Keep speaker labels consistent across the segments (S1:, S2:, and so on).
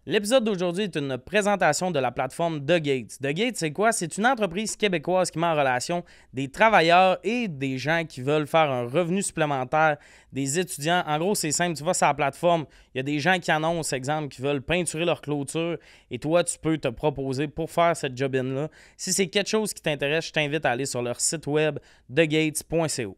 S1: L'épisode d'aujourd'hui est une présentation de la plateforme The Gates. The Gates, c'est quoi? C'est une entreprise québécoise qui met en relation des travailleurs et des gens qui veulent faire un revenu supplémentaire, des étudiants. En gros, c'est simple, tu vas sur la plateforme, il y a des gens qui annoncent, exemple, qui veulent peinturer leur clôture et toi, tu peux te proposer pour faire cette job-in-là. Si c'est quelque chose qui t'intéresse, je t'invite à aller sur leur site web thegates.co.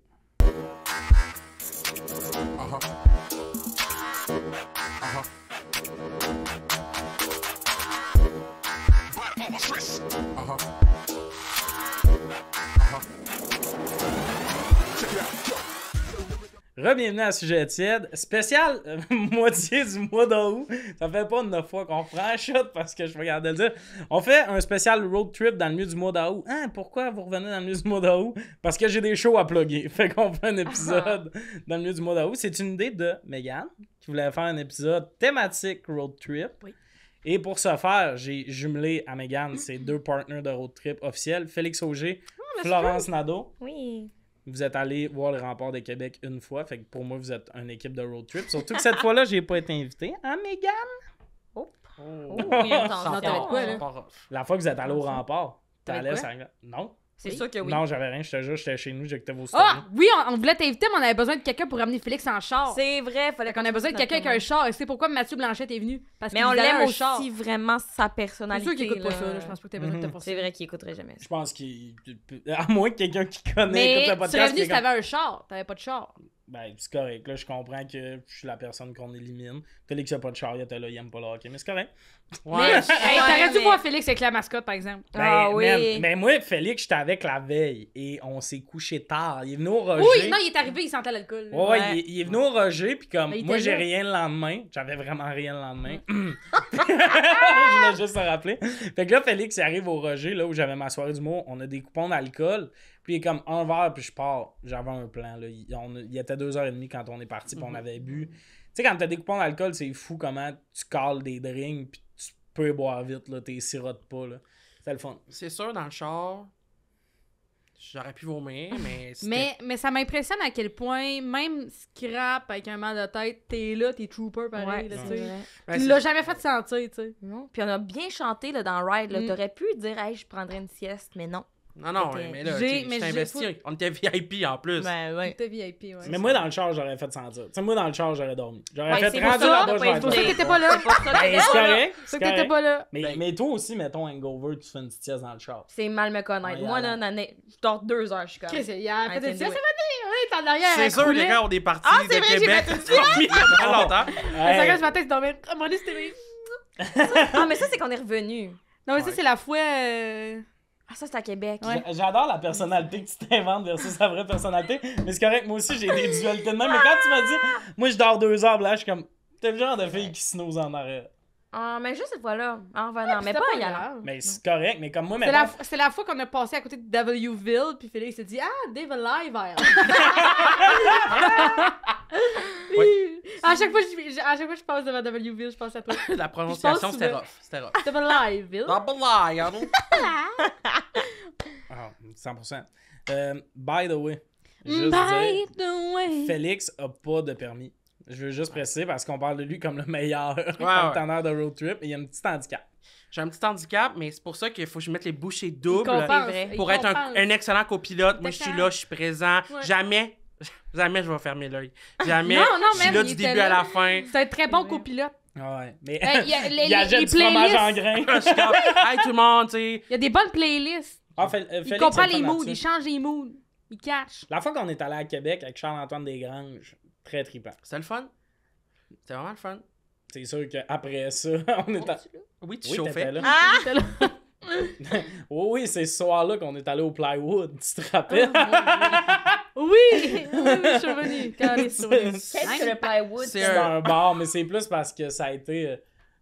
S1: Re-bienvenue à Sujet tiède, spécial moitié du mois d'août. Ça fait pas 9 fois qu'on reprend un shot parce que je regardais le dire. On fait un spécial road trip dans le milieu du mois d'août. Hein, pourquoi vous revenez dans le milieu du mois d'août? Parce que j'ai des shows à plugger. Fait qu'on fait un épisode dans le milieu du mois d'août. C'est une idée de Megan qui voulait faire un épisode thématique road trip.
S2: Oui.
S1: Et pour ce faire, j'ai jumelé à Megan ses deux partners de road trip officiels, Félix Auger, Florence Nadeau.
S2: Oui.
S1: Vous êtes allé voir le rempart de Québec une fois, fait que pour moi, vous êtes une équipe de road trip. Surtout que cette fois-là, j'ai pas été invité. Hein, Mégane?
S2: Oh.
S3: Oui,
S2: quoi, là?
S1: La fois que vous êtes allé au rempart,
S2: T'avais
S1: t'allais,
S2: quoi?
S1: ça... Non.
S2: C'est sûr que oui.
S1: Non, j'avais rien, je te jure, j'étais chez nous, j'écoutais vos stories.
S3: Ah, oui, on voulait t'inviter, mais on avait besoin de quelqu'un pour ramener Félix en char.
S2: C'est vrai, fallait
S3: On a besoin de quelqu'un avec un char. Et c'est pourquoi Mathieu Blanchette est venu. Parce
S2: Mais
S3: qu'il
S2: on
S3: avait
S2: l'aime
S3: un
S2: aussi
S3: char.
S2: vraiment sa
S3: C'est
S2: personnalité.
S3: sûr qu'il écoute pas
S2: là.
S3: ça, là. Je pense pas que t'aies besoin de te forcer.
S2: C'est vrai qu'il écouterait jamais ça.
S1: Je pense qu'il... À moins que quelqu'un qui connaît
S3: Mais
S1: écoute le
S3: tu
S1: podcast...
S3: serais venu
S1: qui est
S3: si t'avais un char. T'avais pas de char.
S1: Ben, c'est correct. Là, je comprends que je suis la personne qu'on élimine. Félix a pas de char, il était là, il aime pas le hockey, mais c'est correct.
S3: Mais hey, t'aurais dû
S2: mais-
S3: voir Félix avec la mascotte, par exemple.
S1: Ben,
S2: Ah oui.
S1: man, mais moi, Félix, j'étais avec la veille et on s'est couché tard. Il est venu au Roger.
S3: Oui, non, il est arrivé, il sentait l'alcool.
S1: Ouais,
S2: Ouais.
S1: il est venu au Roger, puis comme,
S3: Mais il
S1: moi,
S3: était
S1: j'ai
S3: là.
S1: rien le lendemain. J'avais vraiment rien le lendemain. Je voulais juste te rappeler. Fait que là, Félix, il arrive au Roger, là où j'avais ma soirée du mot. On a des coupons d'alcool. Puis il est comme un verre, puis je pars. J'avais un plan, là. Il était 2h30 quand on est parti, puis on avait bu. Tu sais, quand t'as des coupons d'alcool, c'est fou comment tu cales des drinks, puis tu peux boire vite, là. T'es sirotes pas, là. C'est le fun.
S4: C'est sûr, dans le char, j'aurais pu vomir, mais c'était...
S3: Mais ça m'impressionne à quel point, même scrap avec un mal de tête, t'es là, t'es trooper pareil.
S2: Ouais,
S3: là,
S2: c'est
S3: tu sais.
S2: vrai.
S4: Ben,
S3: Tu
S4: c'est-
S3: l'as jamais fait sentir, tu sais.
S2: Non. Puis on a bien chanté là, dans Ride. Là.
S3: Mm.
S2: T'aurais pu dire, hey, je prendrais une sieste, mais non.
S4: Non,
S2: C'était-
S4: mais là,
S3: J'ai-
S4: tu
S3: mais
S4: sais, je
S3: j'ai
S4: t'ai investi, on était VIP en plus.
S2: Ben, ouais.
S3: T'es VIP, ouais.
S1: Mais moi, dans le char, j'aurais fait sentir. Tu sais, moi, dans le char, j'aurais dormi. J'aurais
S2: Ouais,
S1: fait
S2: c'est pour
S1: rendu
S2: ça,
S1: là-bas,
S2: t'as
S1: je
S2: pas
S1: vais
S2: écouté.
S1: être
S3: C'est pour ça que t'étais pas là.
S2: C'est pour ça que
S1: Ben,
S2: t'étais
S1: c'est
S2: pas là.
S1: correct.
S3: C'est
S1: c'est
S3: que t'étais
S1: correct.
S3: pas là.
S1: Mais toi aussi, mettons hangover, tu fais une petite sieste dans le char.
S2: C'est mal me connaître.
S1: Ouais,
S2: Moi,
S1: alors.
S2: là, je dors 2 heures, je suis comme...
S3: Chris, il a fait
S2: I
S3: une
S2: can
S3: sieste,
S2: do it.
S3: on est en arrière.
S4: C'est
S3: elle
S4: sûr,
S3: croulait.
S4: les gars, on est partis
S2: Ah, c'est
S4: de
S2: vrai, j'ai
S4: Québec.
S2: fait une
S4: dormi pendant longtemps.
S3: À 5
S1: Hey.
S3: heures du matin, tu dormais. Ah, mon Dieu, c'était
S2: Ah, mais ça, c'est qu'on est revenu.
S3: Non, mais ça,
S4: Ouais.
S3: c'est la fois.
S2: Ah, ça, c'est à Québec.
S3: Ouais.
S1: J'adore la personnalité que tu t'inventes versus sa vraie personnalité. Mais c'est correct, moi aussi, j'ai des dualités de même. Mais quand tu m'as dit, moi, je dors 2 heures, là, je suis comme, t'es le genre de fille qui snooze en arrière.
S2: Ah, mais juste cette fois-là. En revenant. mais
S3: C'était
S2: pas
S3: pas
S2: en y allant.
S3: grave.
S1: Mais c'est correct, mais comme moi,
S3: C'est
S1: maintenant.
S3: la fois qu'on a passé à côté de Wville, puis Félix s'est dit ah, Dave Alive. Oui. À chaque fois que je passe devant Wville, je pense à toi.
S4: La prononciation,
S3: Je
S4: c'était
S3: pense
S4: rough. C'était rough.
S3: Dave Aliveville.
S4: Double lie, hein?
S1: Ah, 100%. By the way, juste
S3: By
S1: dire,
S3: the way.
S1: Félix a pas de permis. Je veux juste préciser parce qu'on parle de lui comme le meilleur
S4: ouais.
S1: partenaire de road trip et il y a un petit handicap.
S4: J'ai un petit handicap, mais c'est pour ça qu'il faut que je mette les bouchées
S3: Il
S4: doubles
S3: compense,
S2: vrai.
S3: il
S4: pour être
S3: compense.
S4: un excellent copilote. Moi, je suis là, je suis présent.
S3: Ouais.
S4: Jamais je vais fermer l'œil. Jamais.
S3: Non,
S4: Je suis
S3: même,
S4: là
S3: il
S4: du
S3: était
S4: début
S3: là.
S4: à la fin.
S3: C'est un très bon copilote.
S1: Ouais, mais
S3: Il y a les-
S1: il achète
S3: les
S1: du fromage en
S3: playlists.
S1: grains.
S4: Je suis comme, hey, tout le monde, tu sais.
S3: Il y a des bonnes playlists.
S1: Ah,
S3: Il
S1: Félix,
S3: comprend
S1: c'est le
S3: les
S1: fun
S3: moods,
S1: là-dessus.
S3: il change les moods. Il cache.
S1: La fois qu'on est allé à Québec avec Charles-Antoine Desgranges, très trippant.
S4: C'était le fun. C'était vraiment le fun.
S1: C'est sûr qu'après ça, on est à...
S4: Oui, tu
S1: Oui,
S4: chauffais.
S1: t'étais là.
S2: Ah!
S3: J'étais là.
S1: Oui, c'est ce soir-là qu'on est allé au Plywood, tu te rappelles?
S3: Oui, je suis revenue. Quand elle est survenue.
S2: Qu'est-ce que le plywood?
S4: C'est
S1: C'est un bar, mais c'est plus parce que ça a été...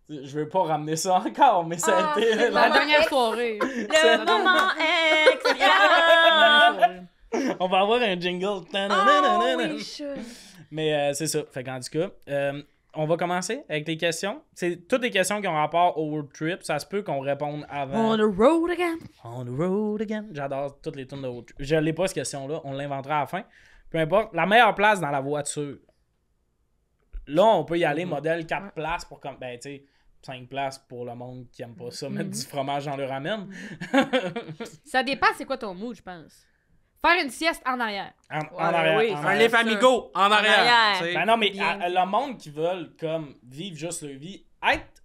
S1: je veux pas ramener ça encore, mais ça a
S2: Ah,
S1: été...
S2: c'est
S3: La
S2: bon.
S3: dernière soirée.
S2: Le moment excellent!
S1: On va avoir un jingle.
S2: Oh, oui, chou.
S1: Mais c'est ça. Fait qu'en tout cas, on va commencer avec les questions. C'est toutes les questions qui ont rapport au road trip. Ça se peut qu'on réponde avant.
S3: On the road again.
S1: On the road again. J'adore toutes les tunes de road trip. Je l'ai pas, cette question-là. On l'inventera à la fin. Peu importe. La meilleure place dans la voiture. Là, on peut y aller modèle 4 places pour comme. Ben, tu sais, 5 places pour le monde qui aime pas ça, mettre du fromage dans le ramen.
S3: Ça dépend c'est quoi ton mood, je pense. Faire une sieste en arrière.
S1: En
S2: Ouais,
S1: arrière.
S2: oui,
S1: en
S4: Un
S1: arrière.
S4: lift amigo en arrière.
S2: arrière.
S4: tu sais.
S1: Ben non, mais
S2: Bien
S1: le monde qui veulent comme vivre juste leur vie,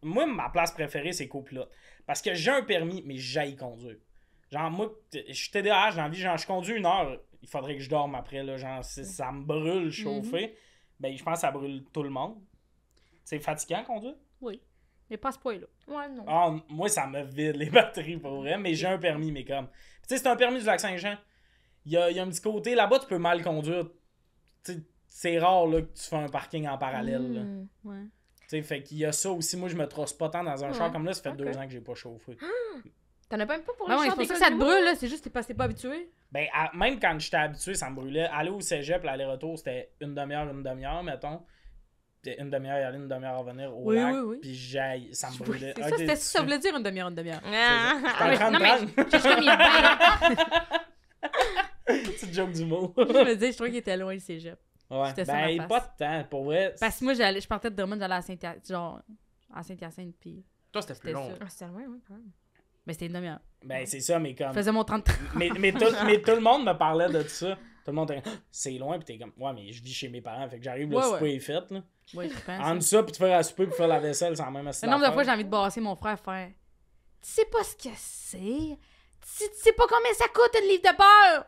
S1: moi, ma place préférée, c'est copilote. Parce que j'ai un permis, mais j'aille conduire. Genre, moi, je suis TDAH, j'ai envie, genre, je conduis 1 heure, il faudrait que je dorme après, là, genre, ça me brûle chauffer. Ben, je pense que ça brûle tout le monde. C'est fatigant conduire?
S3: Oui. Mais pas à ce point-là.
S2: Ouais, non.
S1: Ah, moi, ça me vide les batteries, pour vrai, mais j'ai un permis, mais comme... Tu sais, c'est un permis du Lac-Saint-Jean. Il y a un petit côté, là-bas, tu peux mal conduire. Tu sais, c'est rare, là, que tu fais un parking en parallèle, là.
S3: Ouais.
S1: Tu sais, fait qu'il y a ça aussi. Moi, je me trosse pas tant dans un char comme là. Ça fait
S2: ok.
S1: 2 ans que j'ai pas chauffé.
S2: T'en as même pas pour
S3: Ouais,
S2: les
S3: ouais,
S2: chars
S3: c'est pour ça
S2: des
S3: que ça te
S2: animaux?
S3: brûle, là. C'est juste que t'es pas habitué.
S1: Ben, même quand j'étais habitué, ça me brûlait. Aller au cégep, l'aller-retour, c'était une demi-heure, mettons. Puis une demi-heure y aller, une demi-heure à revenir au
S3: Oui,
S1: lac.
S3: oui, oui.
S1: Puis ça me brûlait.
S3: C'est ça, c'était ça, ça voulait dire une demi-heure, une demi-heure.
S2: Ah.
S1: J'étais en train de
S3: Non, mais
S1: prendre.
S3: je comme il est bien.
S1: Petite joke du mot.
S3: Je me disais, je trouvais qu'il était loin le cégep.
S1: Ouais.
S3: C'était ça,
S1: Ben,
S3: ma
S1: pas
S3: face.
S1: de temps. Pour vrai.
S3: Parce que moi, je partais de Drummond, j'allais à Saint-Hyacinthe, genre, à Saint-Hyacinthe, puis...
S4: Toi, c'était plus
S3: C'était
S4: long.
S3: ça.
S2: Ah, c'est loin, oui, quand même.
S3: Ben, c'était une demi-heure.
S1: Ben, c'est ça, mais
S3: Je
S1: comme.
S3: faisais mon 30
S1: mais tout le monde me parlait de ça. Tout le monde était comme, c'est loin, pis t'es comme, ouais, mais je vis chez mes parents, fait que j'arrive, le
S3: Ouais,
S1: souper
S3: ouais.
S1: est fait, là.
S3: Ouais, je pense.
S1: Entre ça, pis tu faire à souper, pis faire la vaisselle, c'est la même
S3: Le nombre de fois, j'ai envie de brasser mon frère, faire... Tu sais pas ce que c'est? Tu sais pas combien ça coûte une livre de beurre?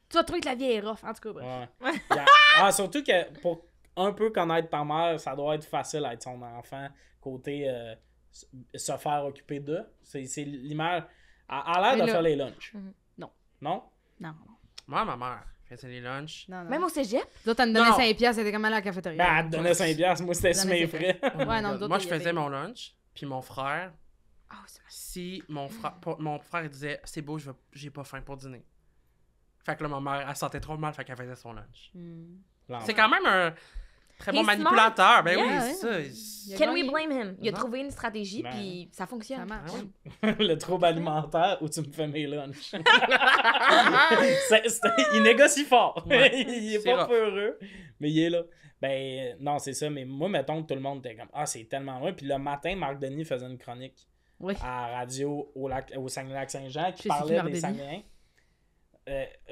S3: Tu vas trouver que la vie est rough. En tout cas, bref.
S1: Ouais. Surtout que pour un peu connaître ta mère, ça doit être facile à être son enfant, côté se faire occuper d'eux. C'est l'image. Elle a l'air
S3: Mais
S1: de
S3: là-
S1: faire les lunchs.
S3: Non.
S1: Non?
S3: Non.
S4: Moi, ma mère faisait les lunchs.
S3: Non, non.
S2: Même au cégep?
S3: Nous autres, elle nous donnait
S4: Non.
S3: 5 piastres, c'était comme aller à la cafétéria.
S1: Ben, elle te donnait 5$, moi c'était sur mes
S3: Donnait
S1: frais.
S3: Ouais, non, nous autres,
S4: Moi, je
S3: il y avait-
S4: faisais mon lunch, puis mon frère,
S2: Ah, c'est
S4: si mon frère il disait c'est beau, j'ai pas faim pour dîner. Fait que là, ma mère, elle sentait trop mal, fait qu'elle faisait son lunch.
S3: Hmm.
S4: C'est quand même un très bon
S2: He's
S4: manipulateur. Ben
S2: smart.
S4: oui,
S3: Yeah,
S4: c'est ça.
S3: Il a
S2: Can we
S3: gagné.
S2: blame him? Il a
S4: Non.
S2: trouvé une stratégie,
S1: Ben.
S2: puis ça fonctionne.
S3: Ça marche.
S4: Ah ouais.
S1: Le trouble alimentaire où tu me fais mes lunchs. Il négocie fort.
S4: Ouais,
S1: Il est
S4: c'est
S1: pas
S4: rough.
S1: peureux, mais il est là. Ben, non, c'est ça. Mais moi, mettons que tout le monde était comme, ah, c'est tellement vrai. Puis le matin, Marc Denis faisait une chronique
S3: Oui.
S1: à la radio au Saguenay-Lac-Saint-Jean qui
S3: Je sais
S1: parlait
S3: qui, Marc
S1: des
S3: Denis.
S1: Saguenayens.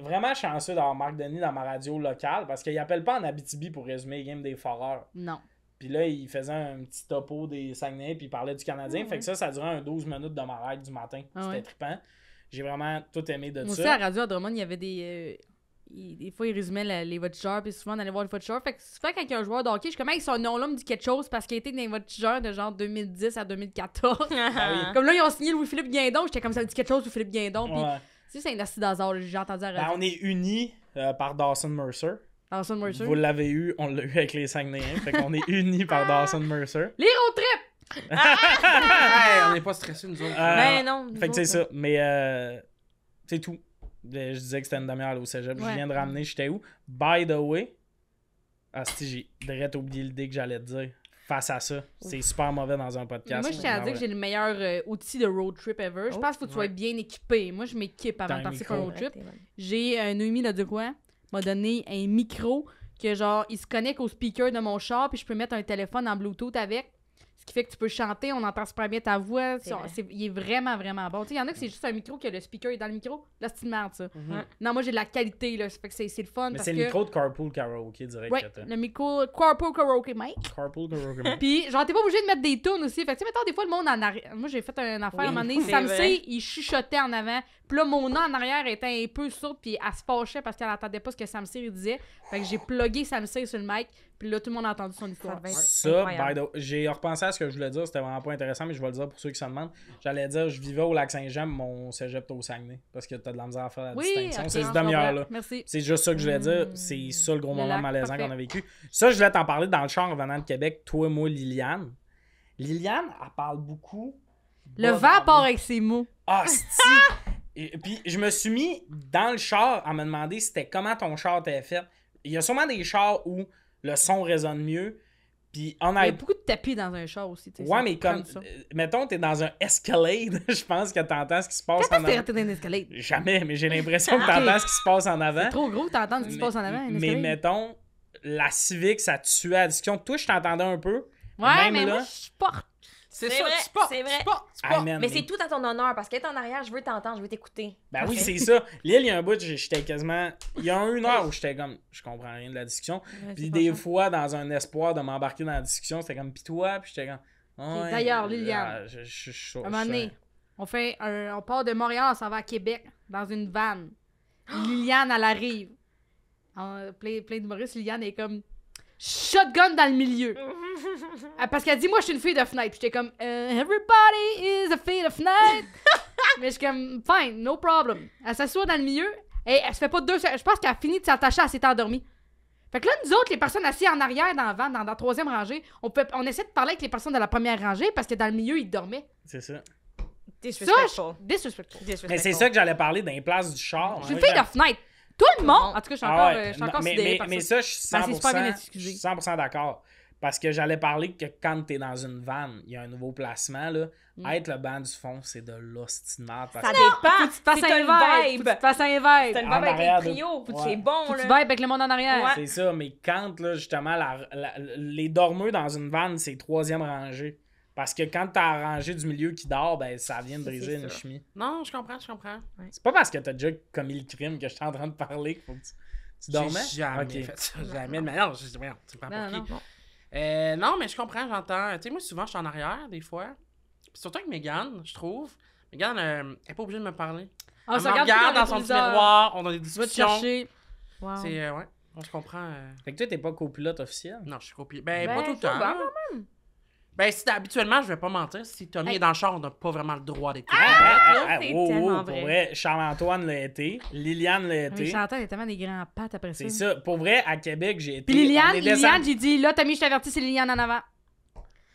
S1: Vraiment chanceux d'avoir Marc Denis dans ma radio locale parce qu'il appelle pas en Abitibi pour résumer les games des foreurs.
S3: Non.
S1: Puis là, il faisait un petit topo des Saguenay puis il parlait du Canadien.
S2: Ah
S1: Fait que ça durait un 12 minutes de ma ride du matin.
S3: Ah
S1: C'était
S3: ouais.
S1: trippant. J'ai vraiment tout aimé de
S3: Moi aussi,
S1: ça.
S3: à la radio à Drummond, il y avait des... des fois, ils résumaient les voitures, puis souvent, on allait voir les voitures. Fait que souvent, quand il y a un joueur de hockey, je suis comme, hey, son nom-là me dit quelque chose parce qu'il était dans les voitures de genre 2010 à 2014.
S1: Ah
S3: Comme là, ils ont signé Louis-Philippe Guindon. J'étais comme, ça me dit quelque chose, Louis-Philippe Guindon. Puis,
S1: Ouais.
S3: tu sais, c'est un acide d'hasard, là, j'ai entendu à la
S1: Ben,
S3: radio.
S1: on est unis par Dawson Mercer.
S3: Dawson Mercer.
S1: Vous l'avez eu, on l'a eu avec les Saguenayens. Fait qu'on est unis par Dawson Mercer.
S3: Les road trips!
S4: Hey, on n'est pas stressés, nous autres.
S2: Ben non.
S1: Fait que c'est ça. Mais c'est tout. Je disais que c'était une demi-heure au cégep.
S3: Ouais.
S1: Je viens de ramener, j'étais où? By the way, j'ai direct oublié l'idée que j'allais te dire. Face à ça. C'est super mauvais dans un podcast.
S3: Moi, je tiens à dire que j'ai le meilleur outil de road trip ever. Je pense qu'il faut que tu sois
S4: ouais.
S3: bien équipé. Moi, je m'équipe avant
S1: T'as
S3: de
S1: un
S3: partir pour un
S1: micro.
S3: road trip. J'ai un Noémie là de quoi m'a donné un micro que genre il se connecte au speaker de mon char puis je peux mettre un téléphone en Bluetooth avec. Ce qui fait que tu peux chanter, on entend super bien ta voix.
S2: C'est vrai.
S3: Il est vraiment, vraiment bon. Tu sais, il y en a que c'est juste un micro que le speaker est dans le micro. Là, c'est une merde, ça.
S4: Mhm.
S3: Non, moi, j'ai de la qualité, là. Ça fait que c'est le fun
S1: Mais
S3: parce
S1: c'est
S3: que...
S1: le micro de Carpool Karaoke direct
S3: Ouais,
S1: que t'as.
S3: le micro Corpo Karaoke Mic.
S1: Carpool Karaoke.
S3: Puis, genre, t'es pas obligé de mettre des tunes aussi. Fait que, tu sais, mettons, des fois, le monde en arrière. Moi, j'ai fait une affaire à un moment donné.
S2: c'est
S3: Sam
S2: vrai.
S3: C, il chuchotait en avant. Puis là, mon nom en arrière était un peu sourde. Puis elle se fâchait parce qu'elle entendait pas ce que Sam C il disait. Fait que j'ai plugué Sam C sur le mic. Puis là, tout le monde a entendu son histoire.
S2: devait être
S1: Ça,
S2: incroyable.
S1: j'ai repensé à ce que je voulais dire, c'était vraiment pas intéressant, mais je vais le dire pour ceux qui se demandent. J'allais dire, je vivais au Lac-Saint-Jean, mon cégep était au Saguenay, parce que t'as de la misère à faire la
S3: Oui,
S1: distinction.
S3: ok,
S1: C'est
S3: je
S1: cette demi-heure-là.
S3: comprends. Merci.
S1: C'est juste ça que je voulais dire. C'est ça le gros
S3: Le
S1: moment
S3: lac,
S1: malaisant
S3: parfait.
S1: qu'on a vécu. Ça, je voulais t'en parler dans le char en venant de Québec, toi, moi, Liliane. Liliane, elle parle beaucoup.
S3: Le
S1: bas
S3: vent
S1: dans
S3: part
S1: le-
S3: avec ses mots.
S1: Ah, c'ti! Et puis, je me suis mis dans le char à me demander c'était comment ton char était fait. Il y a sûrement des chars où le son résonne mieux. Puis,
S3: Il y a
S1: honnêtement,
S3: beaucoup de tapis dans un char aussi. tu sais,
S1: ouais,
S3: ça
S1: mais
S3: prend
S1: comme,
S3: ça.
S1: mettons, t'es dans un Escalade, je pense que t'entends ce qui se passe
S3: Quand
S1: en
S3: est-ce que t'es
S1: avant.
S3: arrêté dans une escalade?
S1: Jamais, mais j'ai l'impression que
S3: Ah, ok.
S1: t'entends ce qui se passe en avant.
S3: C'est trop gros, t'entends ce qui se passe en avant. une
S1: Mais
S3: escalade.
S1: mettons, la Civic, ça tuait la discussion. Toi, je t'entendais un peu.
S3: Ouais,
S1: même
S3: mais
S1: là-
S3: moi, je porte.
S4: C'est
S2: C'est
S4: ça,
S2: vrai,
S4: tu portes,
S2: c'est vrai.
S4: tu portes.
S1: Ah, man,
S2: Mais c'est tout à ton honneur parce qu'être en arrière, je veux t'entendre, je veux t'écouter.
S1: Ben oui,
S2: Parfait.
S1: c'est ça. Lille, il y a un bout, j'étais quasiment. Il y a une heure où j'étais comme. Je comprends rien de la discussion. Puis des fois, dans un espoir de m'embarquer dans la discussion, c'était comme. Pis toi, puis j'étais comme. Ouais,
S3: D'ailleurs, Liliane,
S1: je
S3: À un moment donné, on part de Montréal, on s'en va à Québec, dans une vanne. Liliane, elle arrive. Plein d'humoristes, Liliane est comme shotgun dans le milieu. Parce qu'elle dit, moi, je suis une fille de fenêtre. Puis j'étais comme, everybody is a fille de fenêtre. Mais je suis comme, fine, no problem. Elle s'assoit dans le milieu. Et elle se fait pas 2 secondes. Je pense qu'elle a fini de s'attacher, elle s'est endormie. Fait que là, nous autres, les personnes assises en arrière dans la vanne, dans la 3e rangée, on essaie de parler avec les personnes de la 1re rangée parce que dans le milieu, ils dormaient.
S1: C'est ça.
S2: Disrespectful.
S3: Disrespectful.
S1: Mais c'est ça que j'allais parler dans les places du char.
S3: Je suis une fille de fenêtre. Tout le monde! En tout cas, je suis encore, je suis encore sidérée par
S1: mais
S3: ça.
S1: ça, je suis
S3: Ben, c'est super bien
S1: 100%,
S3: excusé.
S1: je suis 100% d'accord. Parce que j'allais parler que quand t'es dans une vanne, il y a un nouveau placement, là. Être le banc du fond, c'est de l'ostinat.
S2: Ça dépend.
S3: Faut que tu te fasses
S2: C'est
S3: un
S2: une
S3: vibe.
S2: vibe.
S3: Faut que tu te fasses un vibe.
S2: C'est une
S1: En
S2: vibe avec
S1: arrière
S2: les
S1: de-
S2: trios.
S1: Ouais.
S2: C'est bon,
S3: Faut que tu
S2: là.
S3: vibes avec le monde en arrière.
S2: Ouais.
S1: C'est ça, mais quand, là, justement, les dormeurs dans une vanne, c'est 3e rangée. Parce que quand t'as la rangée du milieu qui dort, ben ça vient de
S2: Ça,
S1: briser
S2: c'est
S1: une
S2: sûr.
S1: chimie.
S4: Non, je comprends.
S1: C'est pas parce que t'as déjà commis le crime que je suis en train de parler qu'il faut que tu dormais?
S4: J'ai jamais
S1: Ok.
S4: fait ça. Jamais de manière. Je dis, voyons, tu me prends
S3: Non,
S4: pour
S3: non,
S4: qui?
S3: non.
S4: Non, mais je comprends, j'entends. Tu sais, moi, souvent, je suis en arrière, des fois. Puis surtout avec Mégane, je trouve. Mégane, elle est pas obligée de me parler.
S3: On
S4: Elle
S3: se
S4: me
S3: regarde
S4: regarde
S3: plus
S4: dans
S3: le
S4: son petit
S3: rétroviseur.
S4: miroir, on a des
S3: Tu vas te
S4: discussions.
S3: chercher. Wow.
S4: C'est, ouais, on se comprend.
S1: Fait que toi, t'es pas copilote officiel?
S4: Non, je suis copié. Ben,
S3: Ben,
S4: pas tout le
S3: ça
S4: temps.
S3: va,
S4: là. Ben, habituellement, je vais pas mentir. Si Tommy
S3: Hey.
S4: est dans le char, on n'a pas vraiment le droit d'être
S2: c'est
S1: Oh,
S2: tellement
S1: pour
S2: vrai.
S1: vrai, Charles-Antoine l'a été, Liliane l'a
S3: Mais
S1: été.
S3: Chantal, elle a tellement des grands pattes après ça.
S1: C'est ça. Pour vrai, à Québec, j'ai été.
S3: Puis Liliane,
S1: on est descendu-
S3: j'ai dit, là, Tommy, je t'avertis, c'est Liliane en avant.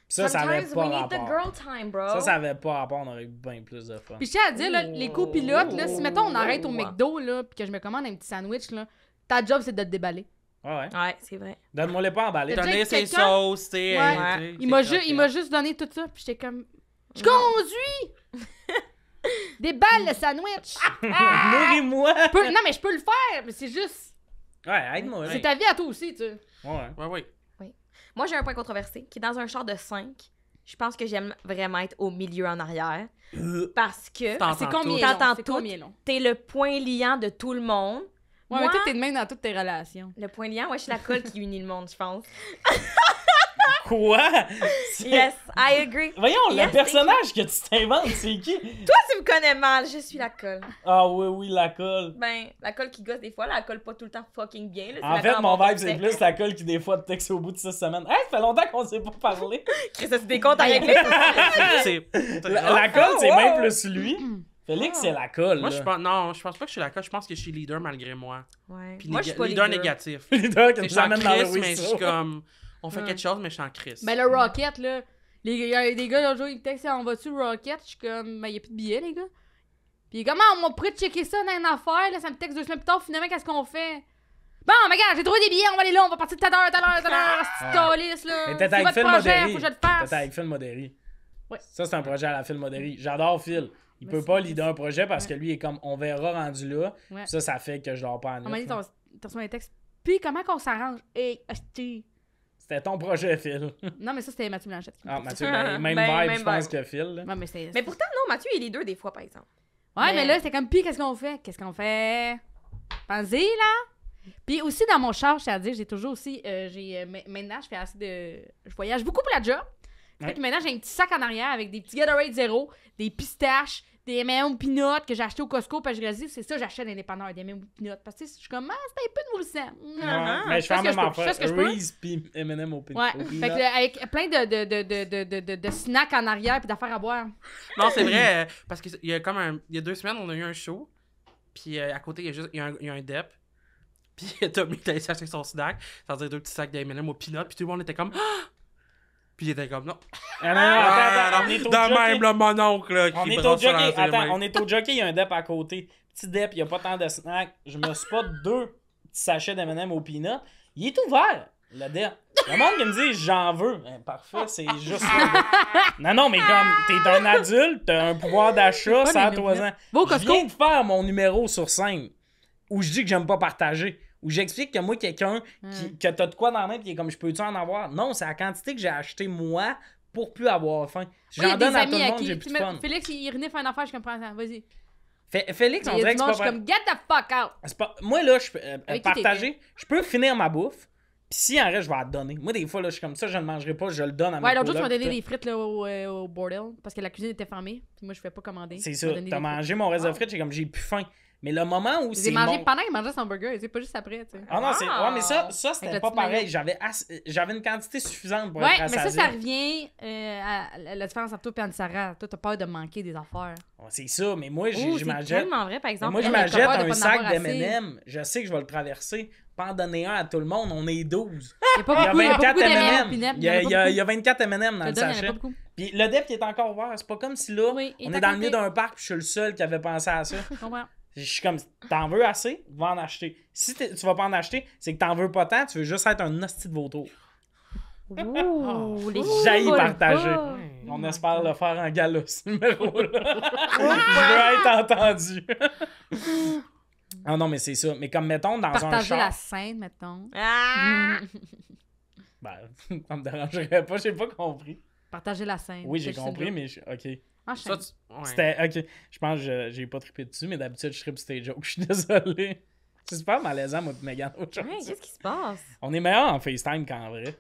S1: Ça avait
S2: Sometimes
S1: pas
S2: we need the
S1: rapport.
S2: girl time, bro.
S1: Ça avait pas rapport, on aurait eu bien plus de fun.
S3: Puis je tiens à dire, là, les copilotes, là, si mettons on arrête au
S4: Oh.
S3: McDo, là, puis que je me commande un petit sandwich, là, ta job, c'est de te déballer.
S1: Ouais.
S2: Ouais, c'est vrai.
S1: Donne-moi les pas emballés.
S3: T'as déjà
S4: Donner
S3: que
S4: ses
S3: quelqu'un-
S4: sauces, tu sais.
S3: Ouais.
S4: tu sais,
S3: Il m'a,
S4: c'est
S3: il m'a juste donné tout ça, puis j'étais comme, je
S2: Non.
S3: conduis! Déballe le sandwich!
S1: Nourris-moi!
S3: Non, mais je peux le faire, mais c'est juste,
S1: Ouais, aide-moi.
S3: c'est ta vie à toi aussi, tu sais.
S1: Ouais.
S4: Ouais.
S2: Moi, j'ai un point controversé qui est dans un char de 5. Je pense que j'aime vraiment être au milieu en arrière. Parce que
S4: T'entends
S3: C'est combien
S4: tout.
S3: long?
S2: T'entends
S3: C'est
S2: tout.
S3: combien long?
S2: t'es le point liant de tout le monde.
S3: Ouais,
S2: Moi-
S3: mais toi, t'es de même dans toutes tes relations.
S2: Le point liant, ouais, je suis la colle qui unit le monde, je pense.
S1: Quoi? C'est-
S2: Yes, I agree.
S1: Voyons,
S2: Yes,
S1: le personnage que tu t'inventes, c'est qui?
S2: Toi, tu me connais mal, je suis la colle.
S1: Ah oui, la colle.
S2: Ben, la colle qui gosse des fois, là, elle colle pas tout le temps fucking bien. Là, c'est
S1: En
S2: la
S1: fait,
S2: colle en
S1: mon
S2: bon
S1: vibe, c'est
S2: contexte.
S1: plus la colle qui, des fois, te texte au bout de 6 semaines. Hey, ça fait longtemps qu'on s'est pas parlé.
S2: Chris, ça, c'est des comptes à régler.
S4: C'est.
S1: La colle, c'est
S2: wow.
S1: bien plus lui. Félix, c'est la colle.
S4: Moi,
S1: là.
S4: je pense. Non, je pense pas que je suis la colle. Je pense que je suis leader malgré moi.
S2: Ouais.
S4: Puis
S2: Moi, je suis pas
S4: leader
S2: leader.
S4: négatif.
S1: Leader qui
S4: Je
S1: nous
S4: suis en
S1: amène dans le
S4: crise, mais je suis
S1: ruisseau.
S4: comme. On fait
S3: Ouais.
S4: quelque chose, mais je suis en crise.
S3: Ben, le Rocket, là, il y a des gars, l'autre jour, ils me textent, on va-tu le Rocket? Je suis comme, ben, il y a plus de billets, les gars. Puis il est comme, ah, on m'a pris de checker ça dans une affaire, là, ça me texte 2 semaines plus tard, finalement, qu'est-ce qu'on fait? Bon, mais regarde, j'ai trouvé des billets, on va aller là, on va partir tout à l'heure, c'est calice, là.
S1: Mais t'étais
S3: C'est
S1: avec
S3: votre
S1: Phil
S3: projet,
S1: Modéry.
S3: faut que je le
S1: T'étais
S3: fasse.
S1: avec Phil Modéry.
S3: Ouais.
S1: Ça, c'est un projet à la Phil Modéry. J'adore Phil. Il
S3: Mais
S1: peut
S3: c'est-
S1: pas leader un projet parce que lui, il est comme, on verra rendu là.
S3: Ouais.
S1: Ça fait que je dors pas en
S3: On m'a dit,
S1: nuit.
S3: t'as reçu un texte. Puis comment qu'on s'arrange? Hey, hostie.
S1: C'était ton projet, Phil.
S3: Non, mais ça, c'était Mathieu Blanchette.
S1: Ah, Mathieu, ben, même
S2: Ben,
S1: vibe,
S2: même
S1: je pense
S2: vibe.
S1: que Phil. là.
S3: Ouais, mais c'est.
S2: Mais pourtant, non, Mathieu, il est deux des fois, par exemple.
S3: Ouais, mais
S2: Mais-
S3: là, c'était comme, puis qu'est-ce qu'on fait? Qu'est-ce qu'on fait? Pensez, là? Puis aussi, dans mon char, je tiens à dire, j'ai toujours aussi, maintenant, je fais assez de, je voyage beaucoup pour la job. Fait
S1: Ouais.
S3: que maintenant, j'ai un petit sac en arrière avec des petits Gatorade Zero, des pistaches, des M&M Peanuts que j'ai acheté au Costco, parce que je réalise, c'est ça, j'achète des dépanneurs, des M&M Peanuts. Parce que tu sais, je suis comme, ah, c'est un peu de nourrissant.
S1: Ouais, mais je fais
S3: fais
S1: la
S3: ce
S1: même
S3: que je peux, je fais ce que je
S1: affaire.
S3: peux.
S1: Reese pis M&M au
S3: Ouais, fait que avec plein de snacks en arrière puis d'affaires à boire.
S4: Non, c'est vrai, parce qu'il y a comme il y a 2 semaines, on a eu un show. Puis à côté, il y a un dep. Puis Tommy est allé chercher son snack. C'est-à-dire 2 petits sacs d'M&M au peanut. Puis tout le monde était comme. Ah! Puis il était comme non.
S1: Ah, non, attends, on est au
S4: Dans
S1: jockey.
S4: même le mononcle là, qui
S1: On est au
S4: brosse sur
S1: jockey.
S4: la
S1: Attends,
S4: main.
S1: on est au jockey, il y a un dep à côté. Petit dep, il n'y a pas tant de snacks. Je me spot 2 petits sachets d'M&M au peanut. Il est ouvert, le dep. Le monde qui me dit j'en veux. Ben, parfait, c'est juste ça. Non, mais comme t'es un adulte, t'as un pouvoir d'achat,
S3: Pas
S1: ça a
S3: des
S1: 3 ans.
S3: lunettes. Va au
S1: Je
S3: Costco.
S1: viens de faire mon numéro sur scène où je dis que j'aime pas partager. Où j'explique que moi, quelqu'un que t'as de quoi dans la main pis qui est comme je peux-tu en avoir? Non, c'est la quantité que j'ai acheté moi pour plus avoir faim. Si
S3: Moi, il y
S1: j'en
S3: a des
S1: donne à tout
S3: amis
S1: le
S3: à
S1: monde,
S3: qui.
S1: j'ai
S3: tu
S1: plus de
S3: mets-
S1: fun.
S3: Félix, il renifle une affaire, je comprends ça. Vas-y.
S1: Félix, on
S3: Il y
S1: dirait
S3: a
S1: que
S3: du
S1: c'est
S3: monde,
S1: pas
S3: je suis
S1: vrai.
S3: comme, get the fuck out.
S1: C'est pas... Moi, là, je peux
S3: Avec qui
S1: partager. Je peux finir ma bouffe. Puis si en reste, je vais la donner. Moi, des fois, là, je suis comme ça, je le mangerai pas, je le donne à mes
S3: Ouais, l'autre jour, tu m'as
S1: colocs,
S3: donné
S1: tout.
S3: des frites là, au bordel parce que la cuisine était fermée. Puis moi, je ne pouvais pas commander.
S1: C'est
S3: Tu
S1: ça.
S3: m'as donné
S1: T'as
S3: des frites.
S1: mangé mon reste de frites, j'ai comme, j'ai plus faim. Mais le moment où
S3: J'ai
S1: c'est
S3: mangé
S1: mon...
S3: pendant qu'il mangeait son burger, c'est pas juste après, tu sais.
S1: Ah non, c'est... Ouais, mais ça c'était
S3: Avec le
S1: pas
S3: petit
S1: pareil.
S3: maillot.
S1: J'avais une quantité suffisante pour
S3: Ouais,
S1: être
S3: mais
S1: rassasié.
S3: ça revient à la différence entre toi et Anne-Sara. Toi, t'as peur de manquer des affaires.
S1: Ouais, c'est ça, mais moi,
S2: Oh,
S1: je
S2: c'est
S1: m'achète...
S2: tellement vrai, par
S1: Mais
S2: exemple.
S1: moi, je
S3: elle, elle a
S1: m'achète
S3: peur de
S1: un
S3: pas en
S1: sac
S3: avoir assez.
S1: d'M&M. Je sais que je vais le traverser. Pas en donner un à tout le monde, on est 12.
S3: Il y a pas
S1: Il y a
S3: beaucoup, il y a pas
S1: 24
S3: beaucoup d'M&M,
S1: M&M.
S3: Pinep,
S1: Il y a 24 M&M dans
S3: Je
S1: le
S3: te donne, il y en a
S1: sachet.
S3: pas beaucoup.
S1: Puis le dep, il est encore ouvert. C'est pas comme si là,
S3: Oui, il
S1: on
S3: est
S1: est
S3: à
S1: dans le
S3: côté.
S1: milieu d'un parc puis je suis le seul qui avait pensé à ça.
S3: Je comprends.
S1: Je suis comme, t'en veux assez? Va en acheter. Si tu vas pas en acheter, c'est que t'en veux pas tant, tu veux juste être un hostie de vautour.
S2: Ouh, les
S1: J'haïs
S2: volent
S1: partager.
S2: pas.
S1: On espère le faire en gala, ce numéro-là. Je veux être entendu. Ah non, mais c'est ça. Mais comme, mettons, dans un
S3: Partager
S1: char...
S3: la scène, mettons.
S2: Ah!
S1: Ben, ça me dérangerait pas, j'ai pas compris.
S3: Partager la scène.
S1: Oui, j'ai
S3: C'est
S1: compris,
S3: une
S1: mais... OK.
S3: Enchaîne.
S4: Ça, ouais.
S1: C'était... OK. Je pense que j'ai pas trippé dessus, mais d'habitude, je trippe sur tes jokes. Je suis désolé. C'est super malaisant, moi, et Megan, aujourd'hui.
S2: Ouais, qu'est-ce qui se passe?
S1: On est meilleur en FaceTime qu'en vrai.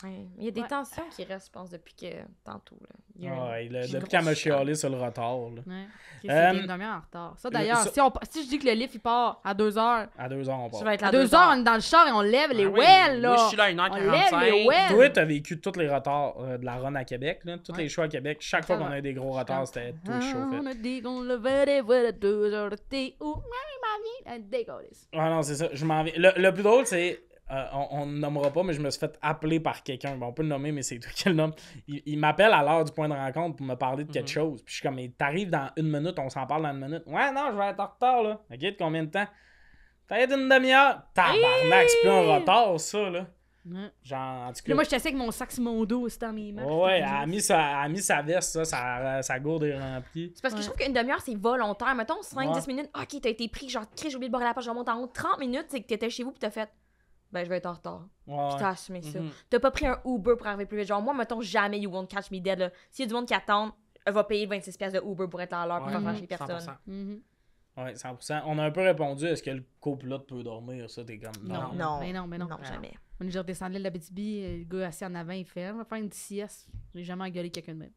S2: Ouais, il y a des
S3: Ouais.
S2: tensions qui restent, je pense, depuis que tantôt. Là. Il y a
S1: Ouais,
S2: une
S1: depuis
S2: grosse
S1: qu'elle m'a
S2: chiale.
S1: chialé sur le retard, là.
S3: Ouais. Ok,
S1: Euh,
S3: c'est une demi-heure en retard. Ça, d'ailleurs,
S1: ça-
S3: si je dis que le livre il part à 2h,
S1: À 2 heures, on part.
S2: Je vais être là
S3: à 2h, on est dans le char et on lève les
S4: Ah oui,
S3: wells, là.
S4: moi, je suis là à
S3: On lève les
S4: 1h45.
S3: wells.
S1: Toi, t'as vécu tous les retards de la run à Québec, là. Tous
S3: Ouais.
S1: les shows à Québec. Chaque fois qu'on a eu des gros retards, c'était tout le show fait.
S3: On a dit qu'on levait les wells à 2h de thé. Ou, ma vie, dégueulasse.
S1: Ah non, c'est ça. Je m'en vais. Le plus drôle, c'est. On ne nommera pas, mais je me suis fait appeler par quelqu'un. Bon, on peut le nommer, mais c'est toi qui le nomme. Il m'appelle à l'heure du point de rencontre pour me parler de quelque chose. Puis je suis comme, mais t'arrives dans 1 minute, on s'en parle dans 1 minute. Ouais, non, je vais être en retard, là. Ok, de combien de temps? Peut-être une demi-heure. Tabarnak, c'est plus un retard, ça, là.
S3: Ouais.
S1: Genre, en tout
S3: Puis
S1: cas.
S3: là, moi, je t'essaie avec mon sac sur mon dos aussi dans mes mains.
S1: Ouais, elle a mis sa veste, sa gourde est remplie.
S2: C'est parce que je trouve qu'une demi-heure, c'est volontaire. Mettons, 5-10 minutes, ok, t'as été pris, genre, j'ai oublié de boire la page, je remonte en haut. 30 minutes, c'est que t'étais chez vous pis t'as fait, ben, je vais être en retard.
S1: Ouais.
S2: Puis t'as assumé ça.
S4: Mhm.
S2: T'as pas pris un Uber pour arriver plus vite. Genre, moi, mettons, jamais you won't catch me dead, là. S'il y a du monde qui attend, elle va payer 26$ de Uber pour être là à l'heure pour faire fâcher les personnes.
S4: 100%.
S3: Mhm.
S1: Ouais, 100%. On a un peu répondu, est-ce que le copilote peut dormir? Ça, t'es comme, non.
S2: Non.
S3: Mais non, mais non.
S2: Non, jamais.
S3: On est déjà redescendu de la BTB, le gars assis en avant, il fait, on va faire une sieste. J'ai jamais engueulé quelqu'un de même.